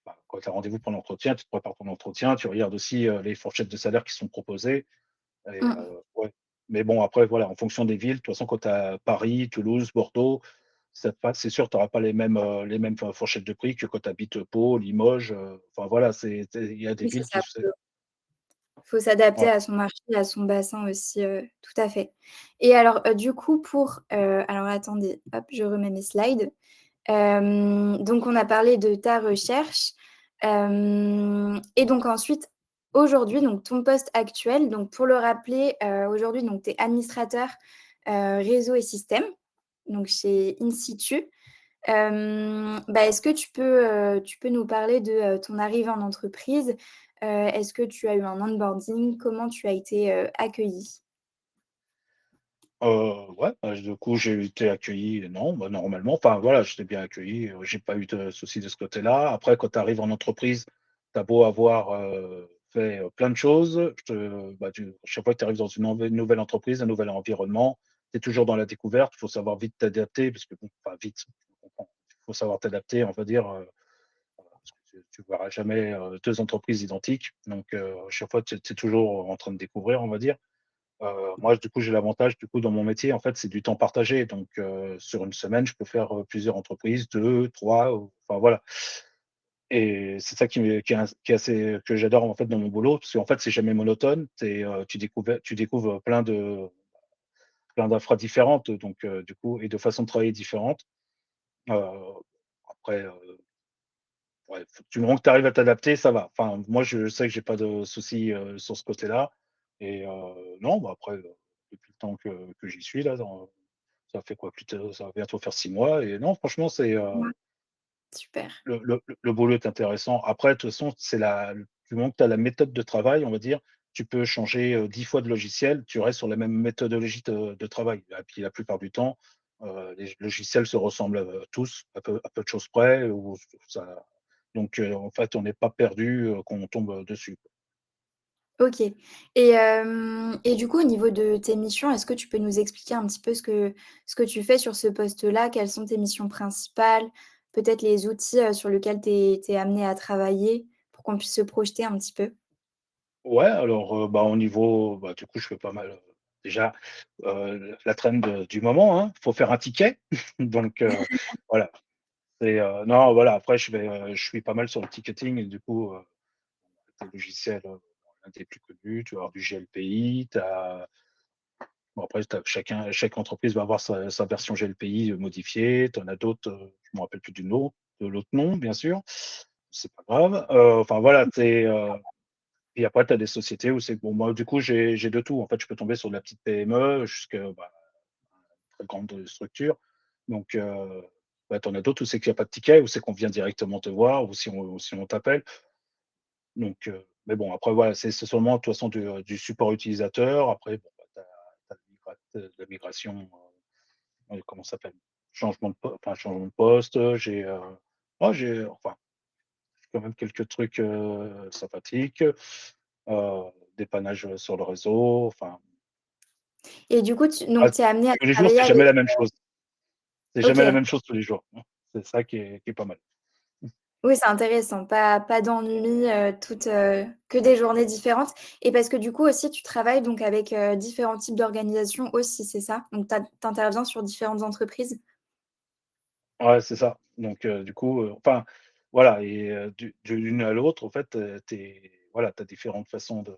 bah, quand tu as rendez-vous pour l'entretien, tu te prépares ton entretien, tu regardes aussi, les fourchettes de salaire qui sont proposées et Mmh. ouais. Mais bon, après voilà, en fonction des villes, de toute façon, quand tu as Paris, Toulouse, Bordeaux, c'est sûr, tu auras pas les mêmes fourchettes de prix que quand tu habites Pau, Limoges, enfin voilà, il y a des Oui, c'est villes qui ça. c'est Faut s'adapter voilà. à son marché, à son bassin aussi, tout à fait. Et alors, du coup pour, alors attendez, hop, je remets mes slides. Donc on a parlé de ta recherche, et donc ensuite, aujourd'hui, donc ton poste actuel, donc pour le rappeler, aujourd'hui, donc tu es administrateur, réseau et système, donc chez In-Situ. Bah, est-ce que tu peux nous parler de, ton arrivée en entreprise? Est-ce que tu as eu un onboarding? Comment tu as été, accueilli? Ouais, bah, du coup, j'ai été accueilli non, bah, normalement, enfin, voilà, j'étais bien accueilli, j'ai pas eu de soucis de ce côté-là. Après, quand tu arrives en entreprise, tu as beau avoir, fait, plein de choses, chaque fois que tu arrives dans une nouvelle entreprise, un nouvel environnement, tu es toujours dans la découverte. Il faut savoir vite t'adapter parce que bon, enfin vite, tu comprends. Il faut savoir t'adapter, on va dire, parce que tu verras jamais, 2 entreprises identiques. Donc, chaque fois, tu es toujours en train de découvrir, on va dire. Moi, du coup, j'ai l'avantage, du coup, dans mon métier, en fait, c'est du temps partagé. Donc, sur une semaine, je peux faire, plusieurs entreprises, 2, 3, ou enfin, voilà. Et c'est ça qui est assez que j'adore, en fait, dans mon boulot, parce qu'en fait, c'est jamais monotone. Tu découvres plein d'infras différentes, donc, du coup et de façons de travailler différentes. Heu, après, ouais, faut du moment que tu arrives à t'adapter, ça va. Enfin, moi, je sais que j'ai pas de soucis, sur ce côté-là et non, bah, après, depuis le temps que j'y suis là, ça fait quoi? Ça va bientôt faire 6 mois et non, franchement, Ouais, super. le boulot est intéressant. Après, de toute façon, du moment que tu as la méthode de travail, on va dire, tu peux changer, 10 fois de logiciel, tu restes sur la même méthodologie de travail. Et puis la plupart du temps, les logiciels se ressemblent, tous, à peu de choses près ou ça donc en fait, on n'est pas perdu, quand on tombe, dessus. OK. Et du coup, au niveau de tes missions, est-ce que tu peux nous expliquer un petit peu ce que tu fais sur ce poste-là? Quelles sont tes missions principales? Peut-être les outils, sur lesquels tu es amené à travailler pour qu'on puisse se projeter un petit peu? Ouais, alors, bah, au niveau bah, du coup, je fais pas mal, déjà, la trend, du moment, hein, faut faire un ticket donc voilà. Non, voilà, après je suis pas mal sur le ticketing et du coup, tes logiciels, l'un des plus connus, tu vas avoir du GLPI, bon après chaque entreprise va avoir sa version GLPI, modifiée. Tu en as d'autres, je me rappelle plus de l'autre nom, bien sûr, c'est pas grave. Enfin voilà, et après tu as des sociétés où c'est bon, moi du coup j'ai de tout. En fait, je peux tomber sur de la petite PME jusqu'à, bah, très grande structure. Donc, bah, tu en as d'autres où c'est qu'il y a pas de ticket, où c'est qu'on vient directement te voir, ou si on t'appelle. Donc, mais bon, après voilà, c'est seulement de toute façon du support utilisateur. Après, bon, bah, la migration, comment ça s'appelle? Changement de poste, enfin, j'ai quand même quelques trucs, sympathiques, dépannage, sur le réseau, enfin, Et du coup, ah, donc tu es amené à tous les jours, travailler c'est jamais avec la même chose. C'est jamais la OK. même chose tous les jours. C'est ça qui est pas mal. Oui, c'est intéressant, pas d'ennui, que des journées différentes et parce que du coup aussi tu travailles donc avec, différents types d'organisations aussi, c'est ça? Donc tu interviens sur différentes entreprises? Ouais, c'est ça. Donc du coup, enfin, voilà et de l'une à l'autre, en fait, tu voilà, tu as différentes façons de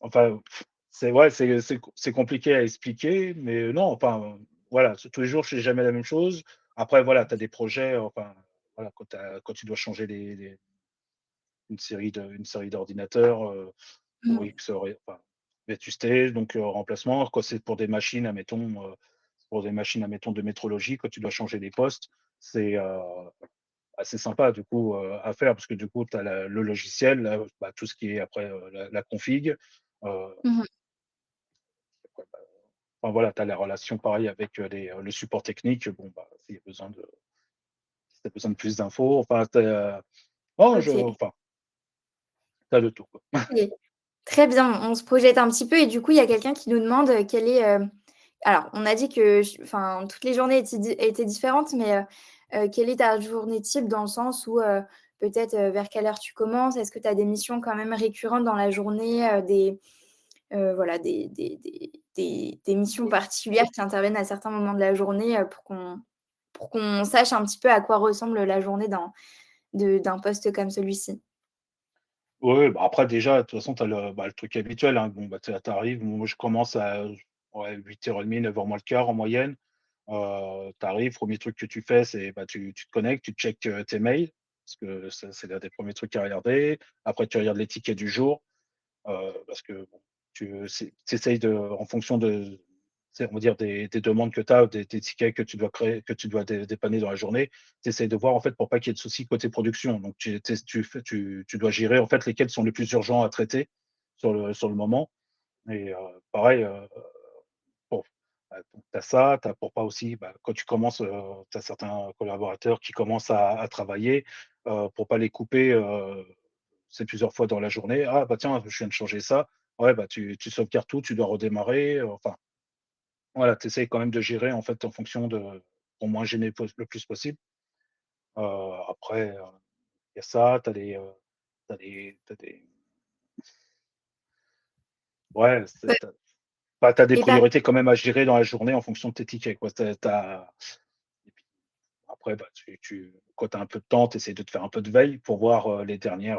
enfin, c'est ouais, c'est compliqué à expliquer, mais non, enfin, voilà, tous les jours, je fais jamais la même chose. Après, voilà, tu as des projets, enfin, voilà, quand tu dois changer une série d'ordinateurs, pour Mmh. X enfin, vétusté, donc remplacement. Quand c'est pour des machines, admettons, pour des machines, admettons, de métrologie, quand tu dois changer les postes, c'est, assez sympa du coup, à faire parce que du coup, tu as le logiciel, bah, tout ce qui est après, la config, heu, Mmh. enfin voilà, tu as la relation pareil avec, le support technique. Bon, bah, s'il y a besoin de si tu as besoin de plus d'infos, enfin, tu non, OK. enfin, tu as de tout, quoi. OK. Très bien, on se projette un petit peu et du coup, il y a quelqu'un qui nous demande, quel est, alors on a dit que ch enfin, toutes les journées étaient différentes, mais, quelle est ta journée type dans le sens où, peut-être, vers quelle heure tu commences? Est-ce que tu as des missions quand même récurrentes dans la journée, voilà, des missions particulières qui interviennent à certains moments de la journée, pour qu'on sache un petit peu à quoi ressemble la journée d'un poste comme celui-ci? Oui, bah, après déjà, de toute façon, tu as le truc habituel, hein. Bon, bah, tu arrives, moi je commence à, ouais, 8:30, 9:00 moins le quart en moyenne. Tu arrives, 1 truc que tu fais, c'est, bah, tu te connectes, tu checkes, tes mails, parce que ça, c'est l'un des premiers trucs à regarder. Après, tu regardes les tickets du jour, parce que bon, tu essayes de en fonction de, tu sais, on va dire des demandes que tu as, des tickets que tu dois créer, que tu dois dépanner dans la journée, tu essayes de voir en fait pour pas qu'il y ait de soucis côté production. Donc tu dois gérer en fait lesquels sont les plus urgents à traiter sur le moment et pareil, bon, donc tu as ça, tu as pour pas aussi, bah, quand tu commences, tu as certains collaborateurs qui commencent à travailler, pour pas les couper, c'est plusieurs fois dans la journée. «Ah bah tiens, je viens de changer ça». Ouais, bah tu sauvegardes tout, tu dois redémarrer, enfin voilà, tu essayes quand même de gérer en fait en fonction de pour moins gêner le plus possible. Après, il y a ça, tu as des ouais, Ouais bah, tu as des et par priorités quand même à gérer dans la journée en fonction de tes tickets, quoi. Et puis après, bah, quand tu as un peu de temps, tu essaies de te faire un peu de veille pour voir, les derniers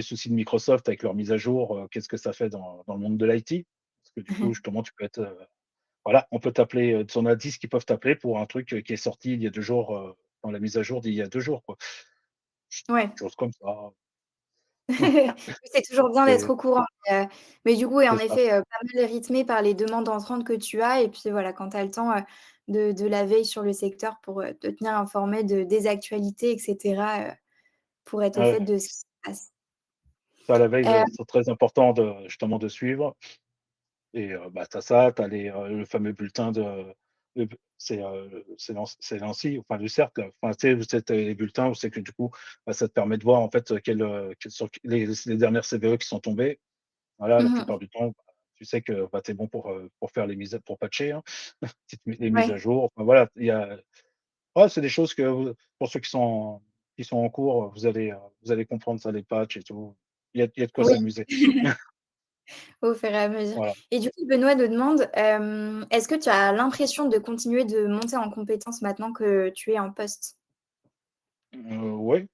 soucis de Microsoft avec leur mise à jour, qu'est-ce que ça fait dans le monde de l'IT? Parce que du coup, justement, tu peux être, voilà, on peut t'appeler, tu en as 10 qui peuvent t'appeler pour un truc, qui est sorti il y a 2 jours, dans la mise à jour d'il y a 2 jours, quoi. ouais. Choses comme ça. C'est toujours bien d'être C'est au courant, mais du coup, oui, en c'est ça. effet, pas mal rythmé par les demandes entrantes que tu as et puis voilà, quand tu as le temps, de la veille sur le secteur pour, te tenir informé des actualités et cetera, pour être au fait Ouais, de ce qui se passe. ça, la veille, Heu, c'est très important de justement de suivre et bah, tu as ça, tu as le fameux bulletin de le b c'est l'ANSSI, enfin le cercle, là. Enfin, tu sais, où c'est les bulletins où c'est que du coup, bah, ça te permet de voir en fait, quelles sont les dernières CVE qui sont tombées. Voilà, la mmh plupart du temps, bah, tu sais que, bah, tu es bon pour faire pour patcher, hein, les mises à ouais. jour. Enfin voilà, il y a ouais, c'est des choses que pour ceux qui sont en cours, vous allez comprendre ça, les patchs et tout. Il y a de quoi Oui, s'amuser. au fur et à mesure Voilà. et du coup, Benoît nous demande, est-ce que tu as l'impression de continuer de monter en compétences maintenant que tu es en poste? Ouais.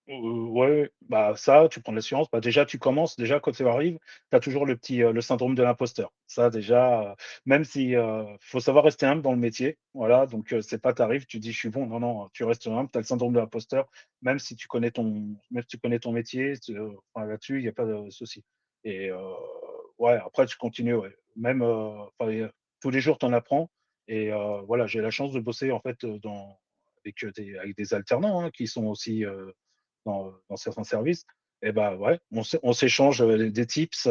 Ouais, bah, ça, tu prends de l'assurance. Bah, déjà, tu commences déjà quand tu arrives, tu as toujours le syndrome de l'imposteur. Ça déjà, même si, faut savoir rester humble dans le métier, voilà, donc c'est pas tu arrives, tu dis: «Je suis bon». Non, non, tu restes humble, tu as le syndrome de l'imposteur, même si tu connais ton métier, enfin là-dessus, il y a pas de souci et ouais, après tu continues, ouais. Même, enfin, tous les jours tu en apprends et voilà, j'ai la chance de bosser en fait, avec des alternants, hein, qui sont aussi, dans certains services et bah, ouais, on s'échange, des tips,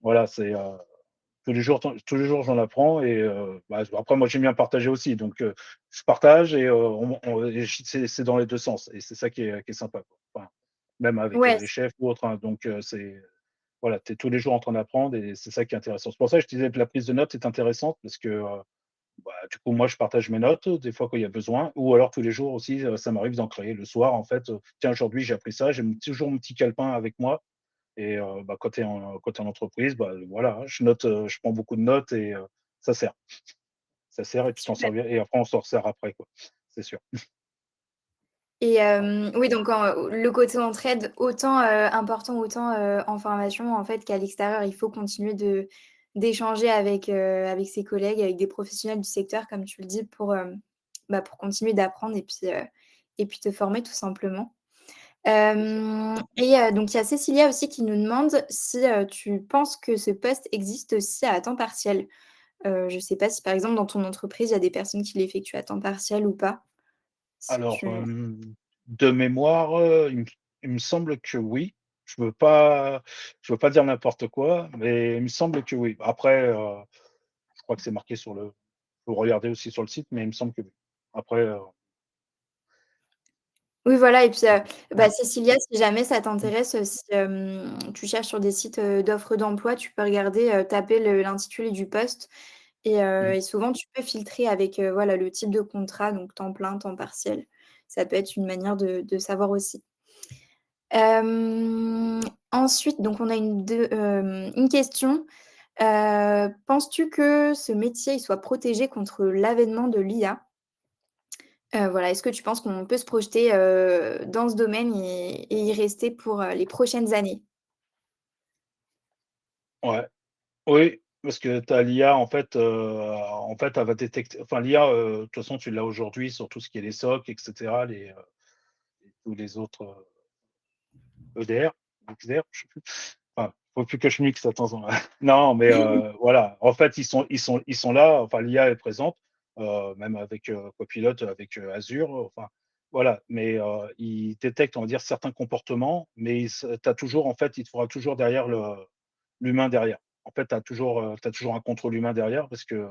voilà, tous les jours j'en apprends et bah, après moi j'aime bien partager aussi donc je partage et et c'est dans les 2 sens et c'est ça qui est sympa, quoi. Enfin, même avec, Ouais, les chefs ou autres, hein, donc c'est voilà, tu es tous les jours en train d'apprendre et c'est ça qui est intéressant. C'est pour ça que je disais que la prise de notes est intéressante parce que, Bah, du coup, moi, je partage mes notes, des fois quand il y a besoin ou alors tous les jours aussi, ça m'arrive d'en créer le soir, en fait, «Tiens, aujourd'hui, j'ai appris ça», j'ai toujours mon petit calepin avec moi et bah, quand tu es en entreprise, bah, voilà, hein, je note, je prends beaucoup de notes et ça sert. Ça sert et tu t'en Super. sers bien et après on s'en resserre après, quoi. C'est sûr. Et Ouais, oui, donc le côté entraide, autant, important, autant, en formation, en fait, qu'à l'extérieur. Il faut continuer d'échanger avec ses collègues, avec des professionnels du secteur, comme tu le dis, bah, pour continuer d'apprendre et puis te former tout simplement. c'est ça. Et donc il y a Cécilia aussi qui nous demande si, tu penses que ce poste existe aussi à temps partiel? Je sais pas si, par exemple, dans ton entreprise, il y a des personnes qui l'effectuent à temps partiel ou pas? Si Alors, tu de mémoire, il me semble que oui. Je veux pas dire n'importe quoi, mais il me semble que oui. Après, je crois que c'est marqué sur le faut regarder aussi sur le site, mais il me semble que oui. Après, Oui, voilà et puis, ouais. bah, Cécilia, si jamais ça t'intéresse, si, tu cherches sur des sites, d'offres d'emploi, tu peux regarder, taper l'intitulé du poste Mmh. et souvent tu peux filtrer avec, voilà, le type de contrat, donc temps plein, temps partiel. Ça peut être une manière de savoir aussi. Hem, Ensuite, donc on a une question. Penses-tu que ce métier, il soit protégé contre l'avènement de l'IA? Voilà, est-ce que tu penses qu'on peut se projeter, dans ce domaine et y rester pour, les prochaines années? Ouais. Oui, parce que tu as l'IA en fait, elle va détecter enfin l'IA, de toute façon, tu l'as aujourd'hui sur tout ce qui est les SOC et cetera, tous les autres, EDR, XDR, je sais plus. Enfin, faut plus que je mixe, attends. Non, mais voilà, en fait, ils sont là, enfin l'IA est présente, même avec, Copilot, avec, Azure, enfin, voilà. Mais ils détectent, on va dire, certains comportements, mais tu as toujours en fait, il te faudra toujours derrière l'humain derrière. En fait, tu toujours un contrôle humain derrière parce que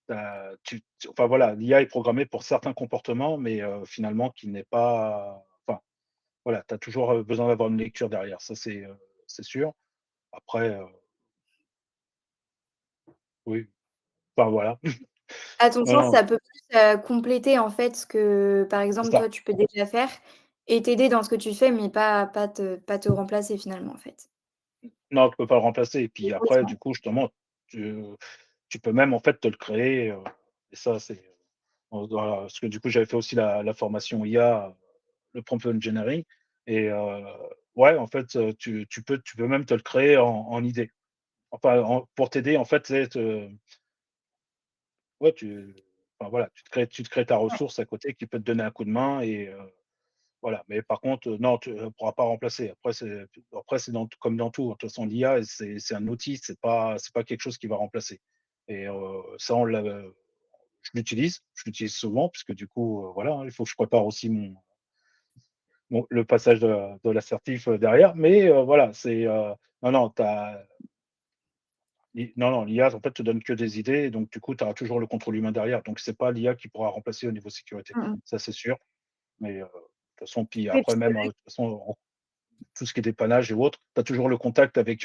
enfin voilà, l'IA est programmée pour certains comportements, mais finalement qui n'est pas enfin voilà, tu as toujours, besoin d'avoir une lecture derrière, ça c'est sûr. Après, oui, enfin voilà. À ton Non, sens, non, ça peut plus, compléter, en fait, ce que, par c'est exemple, ça. toi, tu peux déjà faire et t'aider dans ce que tu fais, mais pas te remplacer, finalement, en fait. Non, tu peux pas le remplacer et puis après Complètement. du coup justement, tu tu peux même en fait te le créer, et ça c'est, voilà, parce que du coup j'avais fait aussi la formation IA, le prompt engineering et ouais en fait, tu peux même te le créer en idée. Enfin pour t'aider en fait, tu sais te ouais enfin voilà, tu te crées ta Ouais. ressource à côté qui peut te donner un coup de main et voilà, mais par contre, non, tu ne pourras pas remplacer. Après c'est dans comme dans tout, hein. De toute façon, l'IA, c'est un outil, c'est pas quelque chose qui va remplacer et ça, je l'utilise souvent puisque du coup, voilà, hein, il faut que je prépare aussi le passage de l'assertif, derrière. Mais voilà, non, non, non, non, l'IA, en fait, te donne que des idées, donc du coup, tu auras toujours le contrôle humain derrière. Donc c'est pas l'IA qui pourra remplacer au niveau sécurité. Mmh mh. Ça, c'est sûr, mais de toute façon, puis Oui, puis après c'est même, vrai de toute façon tout ce qui est dépannage et autres, tu as toujours le contact avec,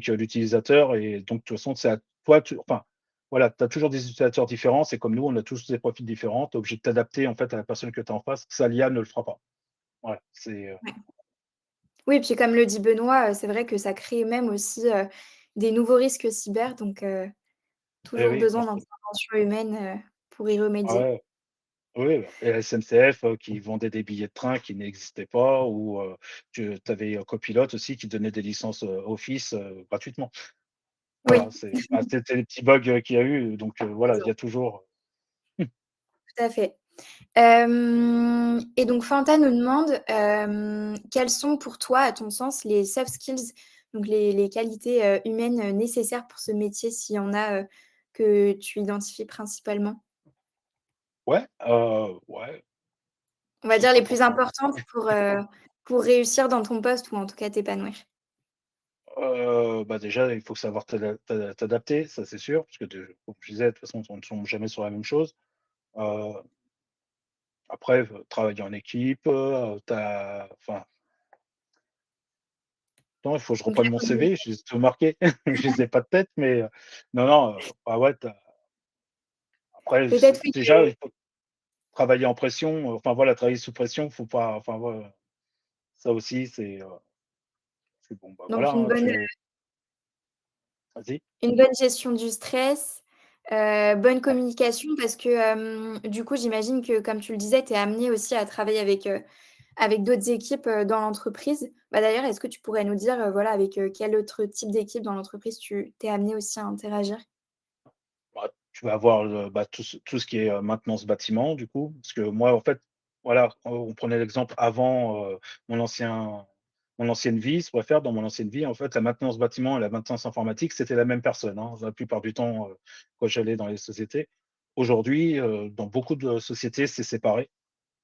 l'utilisateur et donc de toute façon, c'est à toi enfin, voilà, tu as toujours des utilisateurs différents. C'est comme nous, on a tous des profils différents. Tu es obligé de t'adapter, en fait, à la personne que tu as en face. Ça, l'IA ne le fera pas. Voilà, ouais. Oui, puis comme le dit Benoît, c'est vrai que ça crée même aussi, des nouveaux risques cyber, donc eh toujours oui, besoin d'intervention humaine, pour y remédier. ouais, oui, et la SNCF, qui vendait des billets de train qui n'existaient pas ou tu avais, Copilote aussi qui donnait des licences, Office, gratuitement. Voilà, Oui, c'était les petits bugs, qu'il y a eu, donc voilà, il y a toujours tout à fait. Et donc Fanta nous demande, quelles sont pour toi, à ton sens, les soft skills, donc les qualités, humaines, nécessaires pour ce métier, s'il y en a, que tu identifies principalement? ouais, ouais, On va c'est dire pas les plus forcément importantes pour réussir dans ton poste ou en tout cas t'épanouir. bah, déjà, il faut savoir t'adapter, ça c'est sûr, parce que comme je disais, de toute façon, on ne tombe jamais sur la même chose. Heu, Après, travailler en équipe, tu enfin, attends, il faut que je Bien reprenne mon communiquer. CV, je les ai tout marqués, je les ai pas de tête, mais non, non, bah, ouais, après Peut-être oui déjà, que il faut travailler en pression, enfin voilà, travailler sous pression, faut pas enfin voilà, ça aussi c'est bon, bah, voilà, donc hein, tu vas-y? une bonne gestion du stress, bonne Ouais. communication parce que, du coup, j'imagine que comme tu le disais, tu es amené aussi à travailler avec d'autres équipes, dans l'entreprise. Bah, d'ailleurs, est-ce que tu pourrais nous dire, voilà, avec, quel autre type d'équipe dans l'entreprise tu es amené aussi à interagir? Bah, tu vas avoir bah, tout ce qui est, maintenance bâtiment du coup, parce que moi en fait, voilà, on prenait l'exemple avant, mon ancien mon ancienne vie, je préfère dans mon ancienne vie, en fait, la maintenance bâtiment et la maintenance informatique, c'était la même personne, hein, la plupart du temps, quand j'allais dans les sociétés. Aujourd'hui, dans beaucoup de sociétés, c'est séparé,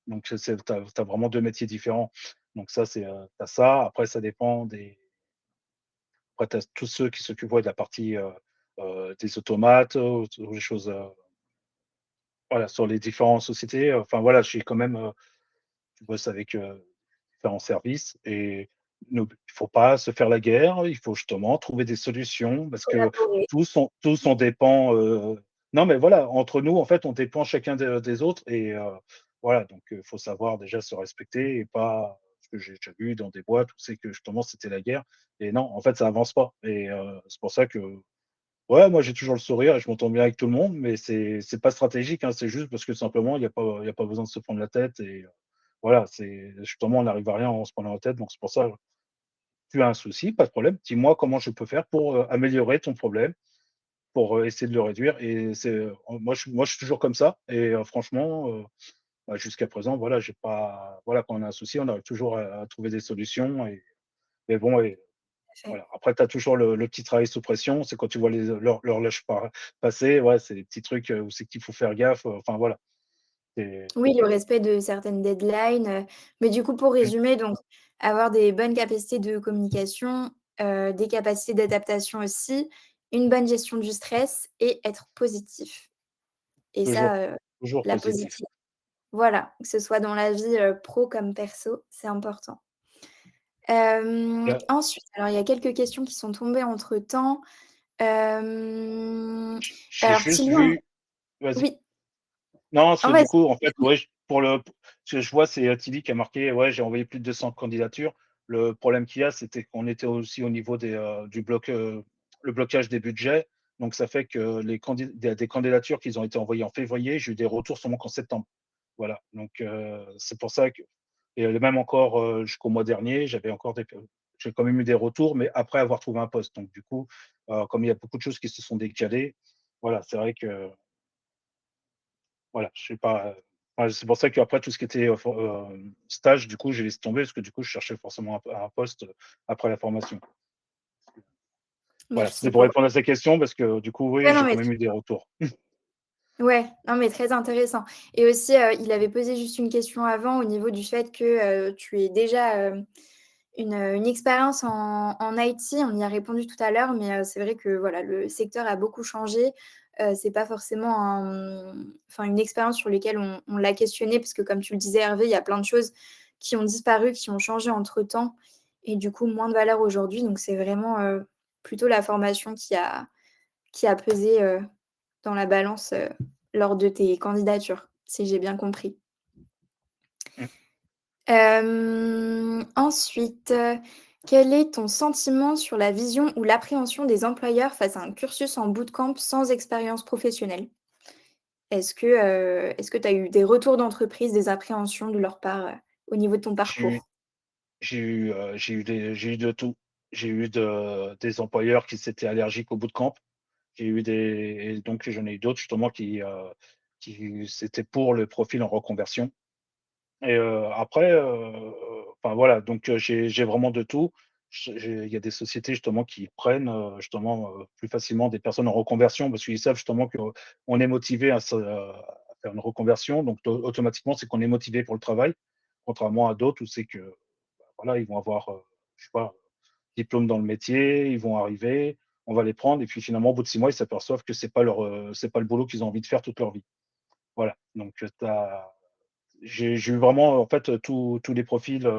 donc tu as vraiment 2 métiers différents, donc ça, tu as ça. Après ça dépend des après tu as tous ceux qui s'occupent, ouais, de la partie, des automates, ou des choses, voilà, sur les différentes sociétés, enfin voilà, j'ai quand même, je bosse avec, différents services et il faut pas se faire la guerre, il faut justement trouver des solutions parce que Collaborer. tous on dépend, non mais voilà, entre nous, en fait, on dépend chacun des autres et voilà, donc faut savoir déjà se respecter et pas ce que j'ai déjà vu dans des boîtes où c'est que justement c'était la guerre et non, en fait, ça avance pas et c'est pour ça que ouais, moi j'ai toujours le sourire et je m'entends bien avec tout le monde, mais c'est pas stratégique, hein, c'est juste parce que simplement il y a pas besoin de se prendre la tête et voilà, c'est justement on n'arrive à rien en se prenant la tête, donc c'est pour ça, tu as un souci, pas de problème, dis-moi comment je peux faire pour, améliorer ton problème, pour, essayer de le réduire et moi je suis toujours comme ça et franchement, bah, jusqu'à présent, voilà, j'ai pas voilà, quand on a un souci, on arrive toujours à trouver des solutions et mais bon et Fait. voilà. Après, tu as toujours le petit travail sous pression, c'est quand tu vois l'horloge passer, ouais, c'est des petits trucs, où c'est qu'il faut faire gaffe, enfin voilà. C'est Oui, le respect de certaines deadlines, mais du coup, pour mmh, résumer, donc avoir des bonnes capacités de communication, des capacités d'adaptation aussi, une bonne gestion du stress et être positif et toujours ça, toujours la positif. positive voilà, que ce soit dans la vie, pro comme perso, c'est important. Là, Ensuite, alors il y a quelques questions qui sont tombées entre temps. Hem, j'ai alors juste Sylvain vu vas-y. oui, Non, parce que en du fait coup, en fait, ouais, ce que je vois, c'est, Tilly qui a marqué: «Ouais, j'ai envoyé plus de 200 candidatures». Le problème qu'il y a, c'était qu'on était aussi au niveau le blocage des budgets. Donc ça fait que des candidatures qui ont été envoyées en février, j'ai eu des retours seulement qu'en septembre. Voilà, donc c'est pour ça que et même encore, jusqu'au mois dernier, j'ai quand même eu des retours, mais après avoir trouvé un poste. Donc du coup, comme il y a beaucoup de choses qui se sont décalées, voilà, c'est vrai que voilà, je sais pas, ouais, c'est pour ça qu'après tout ce qui était, stage, du coup, j'ai laissé tomber parce que du coup, je cherchais forcément un poste, après la formation. Voilà, merci c'était pour pour répondre à ces questions parce que du coup, oui, ouais, non, j'ai mais quand même eu des retours. ouais, non, mais très intéressant et aussi, il avait posé juste une question avant au niveau du fait que, tu aies déjà, une expérience en IT. On y a répondu tout à l'heure, mais, c'est vrai que, voilà, le secteur a beaucoup changé. C'est pas forcément enfin, une expérience sur lesquelles on l'a questionné parce que comme tu le disais Hervé, il y a plein de choses qui ont disparu, qui ont changé entre-temps et du coup moins de valeur aujourd'hui. Donc c'est vraiment, plutôt la formation qui a pesé, dans la balance, lors de tes candidatures, si j'ai bien compris. Mmh. Ensuite, quel est ton sentiment sur la vision ou l'appréhension des employeurs face à un cursus en bootcamp sans expérience professionnelle? Est-ce que tu as eu des retours d'entreprise, des appréhensions de leur part, au niveau de ton J'ai eu parcours? j'ai eu de tout. J'ai eu des employeurs qui s'étaient allergiques au bootcamp. J'ai eu des et donc j'en ai eu d'autres justement qui c'était pour le profil en reconversion. Et après, enfin voilà, donc j'ai vraiment de tout. Il y a des sociétés justement qui prennent, justement, plus facilement des personnes en reconversion parce qu'ils savent justement qu'on est motivé à faire une reconversion, donc automatiquement, c'est qu'on est motivé pour le travail, contrairement à d'autres où c'est que, bah, voilà, ils vont avoir, je sais pas, diplôme dans le métier, ils vont arriver, on va les prendre et puis finalement au bout de 6 mois, ils s'aperçoivent que c'est pas le boulot qu'ils ont envie de faire toute leur vie. Voilà, donc j'ai eu vraiment, en fait, tous les profils,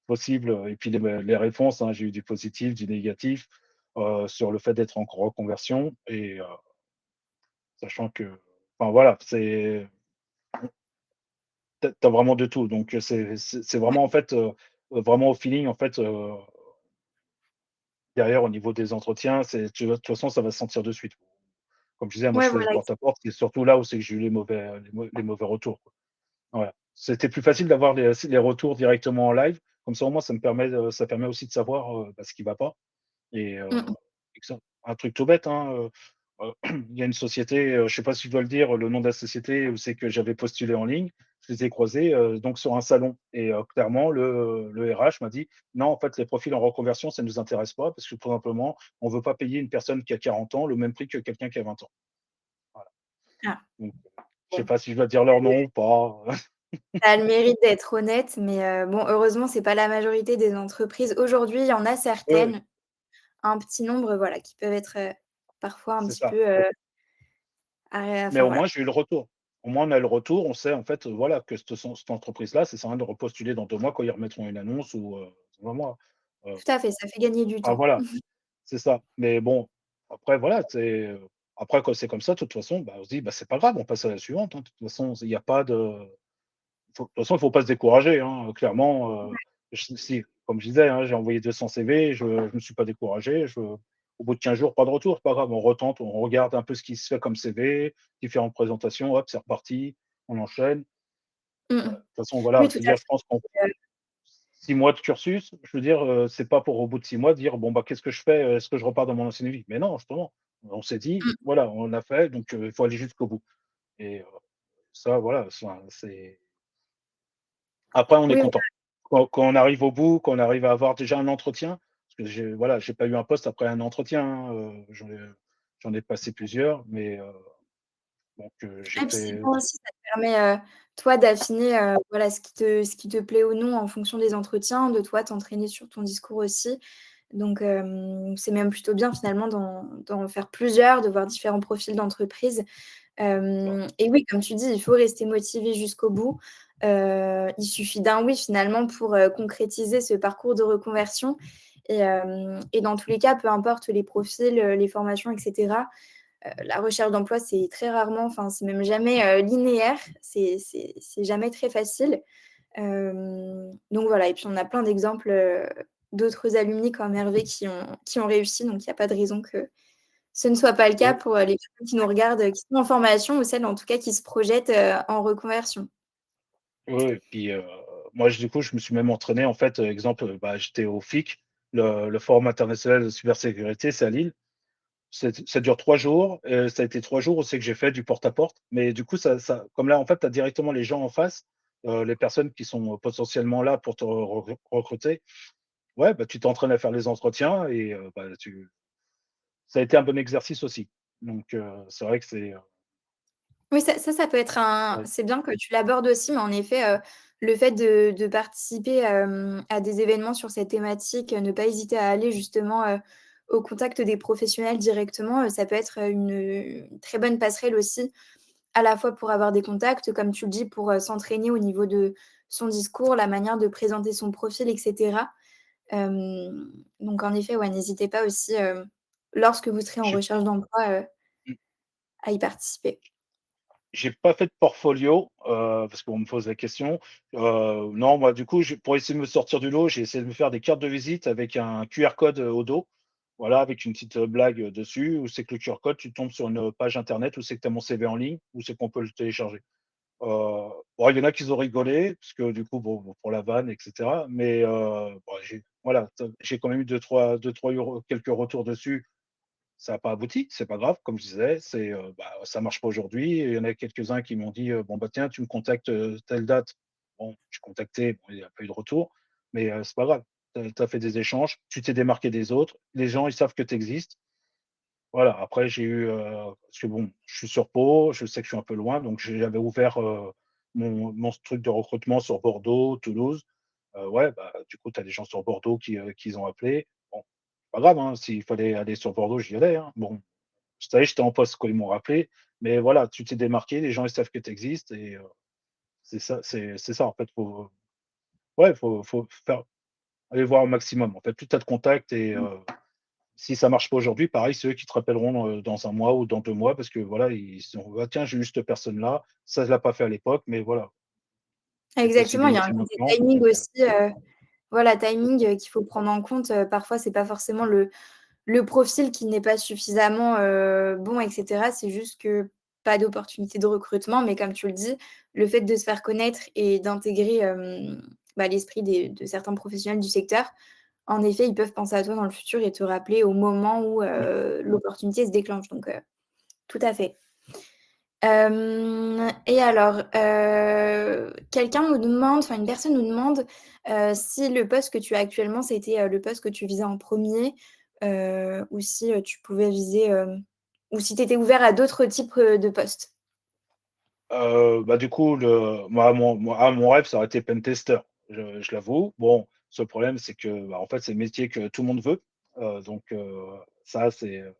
possibles, et puis les réponses, hein. J'ai eu du positif, du négatif, sur le fait d'être en reconversion et Sachant que enfin voilà, tu as vraiment de tout, donc c'est Ouais, vraiment en fait, vraiment au feeling en fait, derrière au niveau des entretiens, c'est tu vois, de toute façon ça va se sentir de suite. Comme je disais, moi je ouais, faisais du voilà, porte-à-porte, c'est surtout là où c'est que j'ai eu les mauvais retours, quoi. Voilà. C'était plus facile d'avoir les retours directement en live, comme ça au moins ça permet aussi de savoir, bah, ce qui va pas et mmh mh. un truc tout bête, hein, il y a une société, je sais pas si je dois le dire, le nom de la société où c'est que j'avais postulé en ligne. Je les ai croisés, donc sur un salon et clairement le RH m'a dit: «Non, en fait, les profils en reconversion, ça ne nous intéresse pas parce que tout simplement, on veut pas payer une personne qui a 40 ans le même prix que quelqu'un qui a 20 ans». Voilà, Ah, donc je sais bon, pas si je dois dire leur nom ou pas. ça a le mérite d'être honnête, mais bon, heureusement, c'est pas la majorité des entreprises. Aujourd'hui, il y en a Ouais, certaines, un petit nombre, voilà, qui peuvent être, parfois un c'est petit ça. peu, Mais enfin au voilà. moins, j'ai eu le retour. Au moins, on a le retour, on sait en fait, voilà, que cette entreprise-là, ça sert à rien de repostuler dans 2 mois quand ils remettront une annonce ou dans 1 mois. Heu, Tout à fait, ça fait gagner du enfin temps. voilà, c'est ça. Mais bon, après voilà, après quand c'est comme ça, de toute façon, bah, on se dit: «Bah, c'est pas grave, on passe à la suivante, hein». De toute façon, il y a pas de de toute façon, il faut pas se décourager, hein, clairement, comme je disais, hein, j'ai envoyé 200 CV, je me suis pas découragé, au bout de 15 jours, pas de retour, c'est pas grave, on retente, on regarde un peu ce qui se fait comme CV, différentes présentations, hop, c'est reparti, on enchaîne. Mmh De mh. toute façon, Oui, voilà, tout je veux à dire, je pense qu'en fait, 6 mois de cursus, je veux dire, c'est pas pour au bout de 6 mois dire: «Bon, bah, qu'est-ce que je fais? Est-ce que je repars dans mon ancienne vie?» Mais non, justement, on s'est dit: mmh, «Voilà, on l'a fait, donc il faut aller jusqu'au bout» et ça, voilà, ça, c'est après, on est oui, content. Quand on arrive au bout, quand on arrive à avoir déjà un entretien, parce que j'ai pas eu un poste après un entretien, hein, j'en ai passé plusieurs, mais donc j'ai et puis c'est fait bien aussi, ça te permet, toi d'affiner, voilà ce qui te plaît ou non en fonction des entretiens, de toi t'entraîner sur ton discours aussi. Donc c'est même plutôt bien finalement d'en faire plusieurs, de voir différents profils d'entreprise. Et oui, comme tu dis, il faut rester motivé jusqu'au bout. Il suffit d'un oui finalement pour, concrétiser ce parcours de reconversion et dans tous les cas, peu importe les profils, les formations et cetera, la recherche d'emploi, c'est très rarement, enfin, c'est même jamais, linéaire, c'est jamais très facile. Donc voilà et puis on a plein d'exemples, d'autres alumni comme Hervé qui ont réussi, donc il y a pas de raison que ce ne soit pas le cas ouais, pour, les personnes qui nous regardent, qui sont en formation ou celles en tout cas qui se projettent, en reconversion. ouais, et puis, moi, du coup, je me suis même entraîné, en fait, exemple, bah, j'étais au FIC, le Forum international de cybersécurité, c'est à Lille. Ça dure 3 jours, ça a été 3 jours où c'est que j'ai fait du porte-à-porte, mais du coup, comme là, en fait, tu as directement les gens en face, les personnes qui sont potentiellement là pour te recruter. Ouais, bah, tu t'entraînes à faire les entretiens et bah, tu ça a été un bon exercice aussi. Donc c'est vrai que Oui, ça peut être un ouais, c'est bien que tu l'abordes aussi, mais en effet, le fait de participer, à des événements sur cette thématique, ne pas hésiter à aller justement, au contact des professionnels directement, ça peut être, une très bonne passerelle aussi, à la fois pour avoir des contacts, comme tu le dis, pour, s'entraîner au niveau de son discours, la manière de présenter son profil et cetera. Donc en effet, ouais, n'hésitez pas aussi, lorsque vous serez en j'ai recherche d'emploi, mmh, à y participer. j'ai pas fait de portfolio, parce qu'on me pose la question. Non, moi, du coup, j'ai pour essayer de me sortir du lot, j'ai essayé de me faire des cartes de visite avec un QR code, au dos. Voilà, avec une petite, blague, dessus, où c'est que le QR code, tu tombes sur une page internet où c'est que tu as mon CV en ligne, où c'est qu'on peut le télécharger. Bon, il y en a qui ont rigolé, parce que du coup, bon, pour la vanne et cetera, mais bon, j'ai quand même eu deux trois quelques retours dessus. Ça a pas abouti, c'est pas grave, comme je disais, bah, ça marche pas aujourd'hui et il y en a quelques-uns qui m'ont dit, «Bon, bah, tiens, tu me contactes, telle date». Bon, j'ai contacté, bon, il y a pas eu de retour, mais c'est pas grave. Tu as fait des échanges, tu t'es démarqué des autres, les gens, ils savent que tu existes. Voilà, après j'ai eu, parce que bon, je suis sur Pau, je sais que je suis un peu loin, donc j'avais ouvert, mon truc de recrutement sur Bordeaux, Toulouse. Ouais, bah, du coup, tu as des gens sur Bordeaux qui ont appelé. Bon, pas grave, hein, s'il fallait aller sur Bordeaux, j'y allais, hein. Bon, je savais, j'étais en poste quand ils m'ont rappelé, mais voilà, tu t'es démarqué, les gens, ils savent que tu existes et c'est ça, en fait, faut faire aller voir au maximum. En fait, plus tu as de contacts et si ça marche pas aujourd'hui, pareil, c'est eux qui te rappelleront, dans 1 mois ou dans 2 mois parce que voilà, ils sont: «Ah tiens, j'ai eu cette personne-là, ça je l'a pas fait à l'époque, mais voilà, Exactement, il y a un c'est côté maintenant timing donc aussi, voilà, timing, qu'il faut prendre en compte. Parfois, c'est pas forcément le profil qui n'est pas suffisamment, bon et cetera. C'est juste que pas d'opportunité de recrutement, mais comme tu le dis, le fait de se faire connaître et d'intégrer, l'esprit de certains professionnels du secteur, en effet, ils peuvent penser à toi dans le futur et te rappeler au moment où, l'opportunité se déclenche donc tout à fait. Et alors, quelqu'un nous demande, enfin une personne nous demande, si le poste que tu as actuellement, c'était, le poste que tu visais en premier, ou si, tu pouvais viser, ou si tu étais ouvert à d'autres types, de postes? Bah, du coup, mon rêve, ça aurait été pentester, je l'avoue. Bon, seul problème, c'est que, bah, en fait, c'est le métier que tout le monde veut, donc ça, il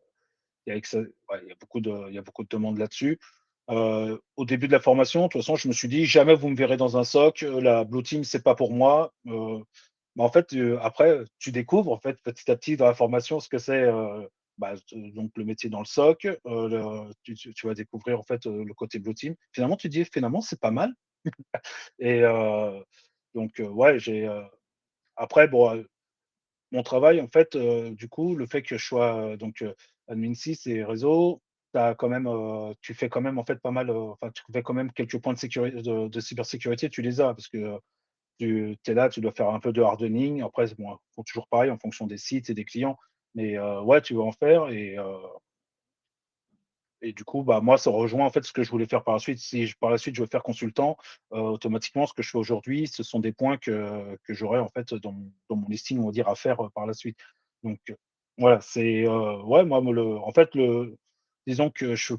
y a que ça ouais, il y a beaucoup de demandes là-dessus. Au début de la formation, de toute façon, je me suis dit: «Jamais vous me verrez dans un SOC, la blue team, c'est pas pour moi». Bah, en fait, après, tu découvres, en fait, petit à petit dans la formation ce que c'est, bah, donc le métier dans le SOC, tu vas découvrir, en fait, le côté blue team. Finalement, tu te dis: «Finalement, c'est pas mal» et donc ouais, après bon, mon travail, en fait, du coup, le fait que je sois, admin 6 et réseau, tu fais quand même, en fait, pas mal, enfin, tu fais quand même quelques points de cybersécurité, tu les as parce que, tu es là, tu dois faire un peu de hardening. Après, c'est bon, faut toujours pareil en fonction des sites et des clients, mais ouais, tu vas en faire et du coup, bah, moi, ça rejoint en fait ce que je voulais faire par la suite. Si par la suite je veux faire consultant, automatiquement, ce que je fais aujourd'hui, ce sont des points que j'aurai en fait dans mon listing, on va dire, à faire, par la suite. Donc, voilà, ouais, moi, me le en fait, disons que je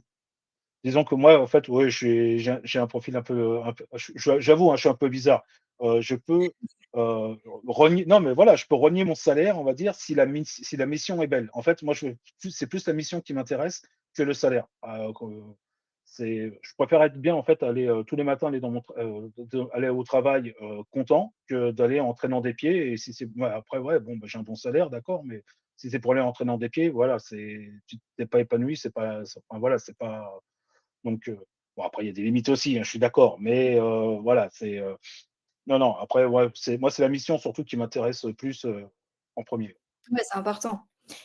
disons que moi, en fait, ouais, j'ai un profil un peu j'avoue, hein, je suis un peu bizarre. Je peux, renier non, mais voilà, je peux renier mon salaire, on va dire, si la mission est belle. En fait, moi, c'est plus la mission qui m'intéresse que le salaire. Je préfère être bien, en fait, aller, tous les matins, aller dans mon tra aller au travail, content que d'aller en traînant des pieds et si c'est ouais, après, ouais, bon, bah, j'ai un bon salaire, d'accord, mais si c'est pour aller en traînant des pieds, voilà, tu es pas épanoui, enfin, voilà, c'est pas donc, bon après il y a des limites aussi, hein, je suis d'accord, mais voilà, non, non, après ouais, c'est la mission surtout qui m'intéresse, plus, en premier. Ouais, c'est important.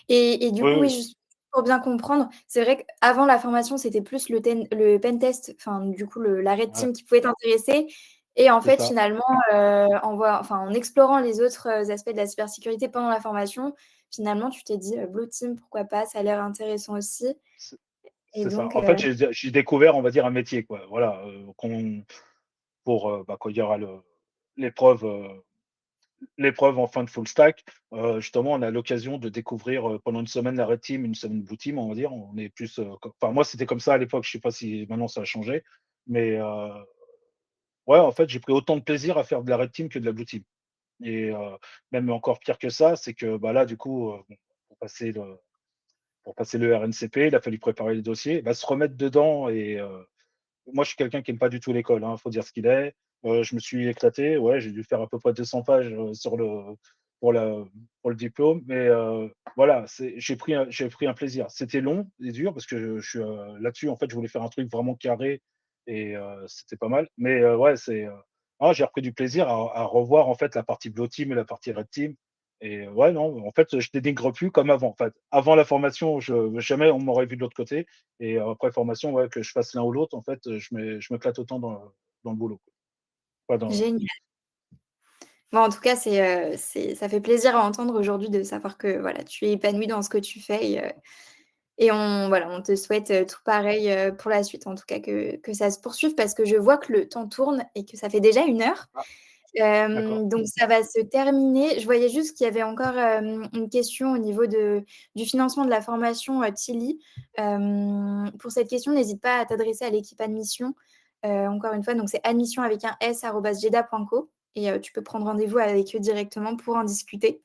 Et du Oui, coup, oui, oui, juste pour bien comprendre, c'est vrai qu'avant la formation, c'était plus le pentest, enfin, du coup, la red ouais, team qui pouvait t'intéresser et en c'est fait, ça. finalement, en explorant les autres, aspects de la cybersécurité pendant la formation, finalement, tu t'es dit: «Blue team, pourquoi pas? Ça a l'air intéressant aussi» C'est et c'est ça. donc En fait, j'ai découvert, on va dire, un métier quoi, voilà, quand il y aura l'épreuve, heu l'épreuve en fin de full stack, justement, on a l'occasion de découvrir, pendant une semaine la red team, une semaine blue team, on va dire. On est plus, co enfin moi, c'était comme ça à l'époque, je sais pas si maintenant ça a changé, mais ouais, en fait, j'ai pris autant de plaisir à faire de la red team que de la blue team et même encore pire que ça, c'est que, bah, là, du coup, bon, pour passer le RNCP, il a fallu préparer les dossiers, bah, se remettre dedans et moi, je suis quelqu'un qui aime pas du tout l'école, hein, faut dire ce qu'il est. Je me suis éclaté, ouais, j'ai dû faire à peu près 200 pages, pour la pour le diplôme, mais voilà, j'ai pris un plaisir. C'était long et dur parce que je suis, là-dessus, en fait, je voulais faire un truc vraiment carré et c'était pas mal, mais ouais, ah, j'ai repris du plaisir à revoir, en fait, la partie blue team et la partie red team et ouais, non, en fait, je dénigre plus comme avant, en fait. Avant la formation, jamais on m'aurait vu de l'autre côté et après formation, ouais, que je fasse l'un ou l'autre, en fait, je m'éclate autant dans le boulot, quoi. Pas dans génial. Bon, en tout cas, ça fait plaisir à entendre aujourd'hui de savoir que, voilà, tu es épanoui dans ce que tu fais et on te souhaite, tout pareil, pour la suite, en tout cas que ça se poursuive parce que je vois que le temps tourne et que ça fait déjà 1 heure. ah, d'accord. Donc ça va se terminer. Je voyais juste qu'il y avait encore, une question au niveau du financement de la formation, Tilly. Pour cette question, n'hésite pas à t'adresser à l'équipe admission. Encore une fois, donc c'est admission avec un s @geda.co et tu peux prendre rendez-vous avec eux directement pour en discuter.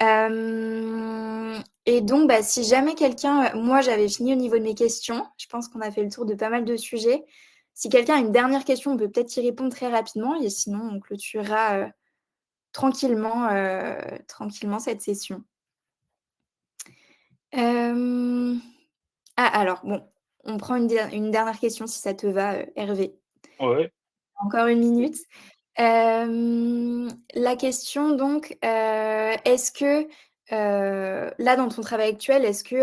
Et donc, bah, si jamais quelqu'un, moi j'avais fini au niveau de mes questions. Je pense qu'on a fait le tour de pas mal de sujets. Si quelqu'un a une dernière question, on peut peut-être y répondre très rapidement et sinon on clôturera, tranquillement cette session. Hem, alors bon, on prend une dernière question si ça te va, Hervé. Ouais, Encore une oui. minute. La question donc, est-ce que, là dans ton travail actuel, est-ce que,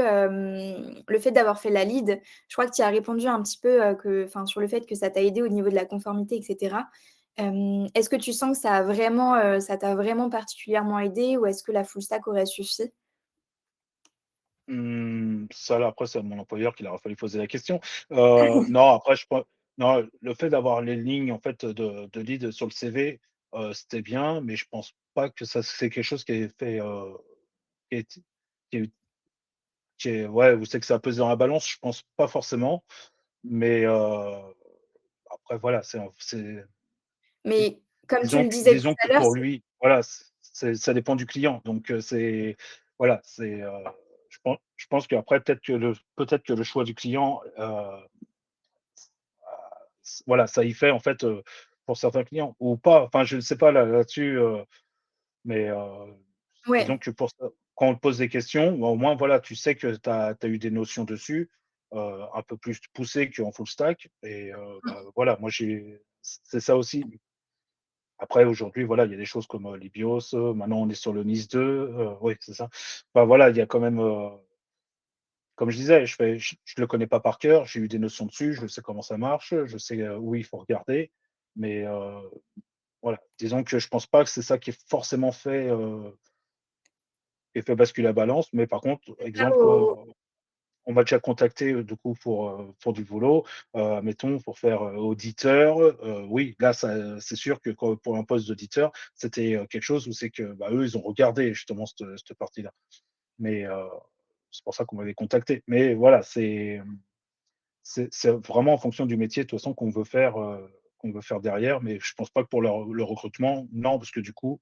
le fait d'avoir fait la lead, je crois que tu as répondu un petit peu, que enfin sur le fait que ça t'a aidé au niveau de la conformité et cetera. Est-ce que tu sens que ça t'a vraiment particulièrement aidé ou est-ce que la full stack aurait suffi? Ça là, après, c'est à mon employeur qu'il aura fallu poser la question. Non, après je pen non, le fait d'avoir les lignes en fait de lead sur le CV, c'était bien, mais je pense pas que ça c'est quelque chose qui est fait, qui est qui est ouais, où c'est que ça a pesé dans la balance, je pense pas forcément, mais après voilà, c'est di Mais comme tu disons le que disais tout à l'heure, pour lui, voilà, ça dépend du client, donc c'est voilà, je pense qu'après peut-être que le choix du client, voilà, ça y fait en fait, pour certains clients ou pas. Enfin, je ne sais pas là-dessus, mais ouais. disons que pour ça, quand on te pose des questions, bah, au moins voilà, tu sais que tu as eu des notions dessus, un peu plus poussées qu'en full stack et bah, voilà, moi c'est ça aussi. Après aujourd'hui, voilà, il y a des choses comme, Libios, maintenant on est sur le NIS 2, oui, c'est ça. Enfin voilà, il y a quand même, comme je disais, je le connais pas par cœur, j'ai eu des notions dessus, je sais comment ça marche, je sais, où il faut regarder, mais voilà. Disons que je pense pas que c'est ça qui ait fait basculer la balance, mais par contre, Pas exemple, au on m'a déjà contacté, du coup pour du boulot, mettons pour faire, auditeur, oui, là ça c'est sûr que quand pour un poste d'auditeur, c'était, quelque chose où c'est que, bah, eux, ils ont regardé justement cette partie-là. Mais c'est pour ça qu'on m'avait contacté. Mais voilà, c'est vraiment en fonction du métier de toute façon qu'on veut faire derrière, mais je pense pas que pour le recrutement, non, parce que du coup,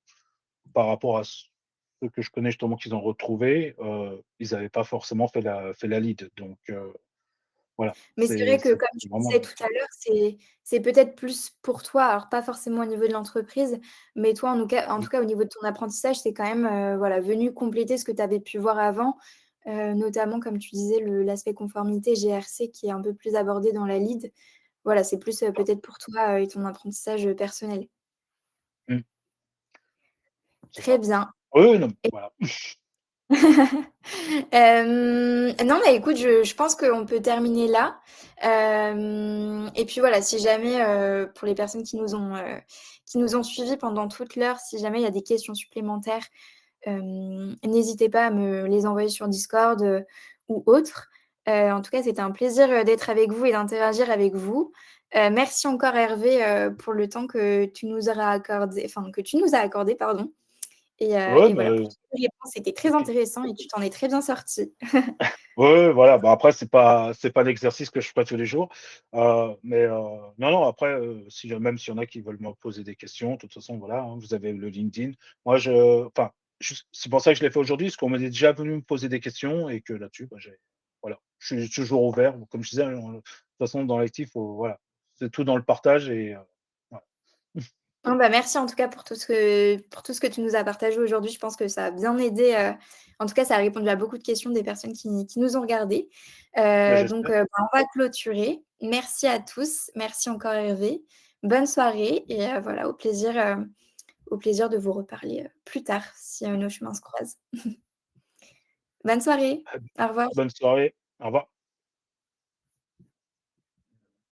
par rapport à ceux que je connais justement qu'ils ont retrouvés, ils avaient pas forcément fait la lead. Donc voilà, Mais c'est vrai que c'est comme tu disais vraiment tout à l'heure, c'est peut-être plus pour toi, alors pas forcément au niveau de l'entreprise, mais toi en mmh, tout cas au niveau de ton apprentissage, c'est quand même, voilà, venu compléter ce que tu avais pu voir avant, notamment comme tu disais l'aspect conformité GRC qui est un peu plus abordé dans la lead. Voilà, c'est plus, ça. peut-être pour toi, et ton apprentissage, personnel. Mmh, c'est Très ça. bien. Oui, oui, non, voilà. Non, mais écoute, je pense qu'on peut terminer là. Et puis voilà, si jamais, pour les personnes qui nous ont suivis pendant toute l'heure, si jamais il y a des questions supplémentaires, n'hésitez pas à me les envoyer sur Discord, ou autre. En tout cas, c'était un plaisir, d'être avec vous et d'interagir avec vous. Merci encore Hervé, pour le temps que tu nous auras accordé enfin, que tu nous as accordé, pardon. Ouais, Et voilà, pour mais toutes les réponses, c'était très OK. intéressant et tu t'en es très bien sorti. Ouais, ouais, voilà, bah, après c'est pas l'exercice que je ferai tous les jours, mais non, non, après, si même s'il y en a qui veulent me poser des questions, de toute façon, voilà, hein, vous avez le LinkedIn. Moi, enfin, juste c'est pour ça que je l'ai fait aujourd'hui, parce qu'on m'est déjà venu me poser des questions et que là-dessus, bah, voilà, je suis toujours ouvert. Comme je disais, de toute façon, dans l'IT, faut voilà, c'est tout dans le partage et voilà. Oh bah, merci en tout cas pour tout ce que tu nous as partagé aujourd'hui. Je pense que ça a bien aidé, en tout cas, ça a répondu à beaucoup de questions des personnes qui nous ont regardées. Bah, Donc, j'espère. bah, on va clôturer. Merci à tous. Merci encore Hervé. Bonne soirée et voilà, au plaisir de vous reparler, plus tard si, nos chemins se croisent. Bonne soirée. Au revoir. Bonne soirée. Au revoir.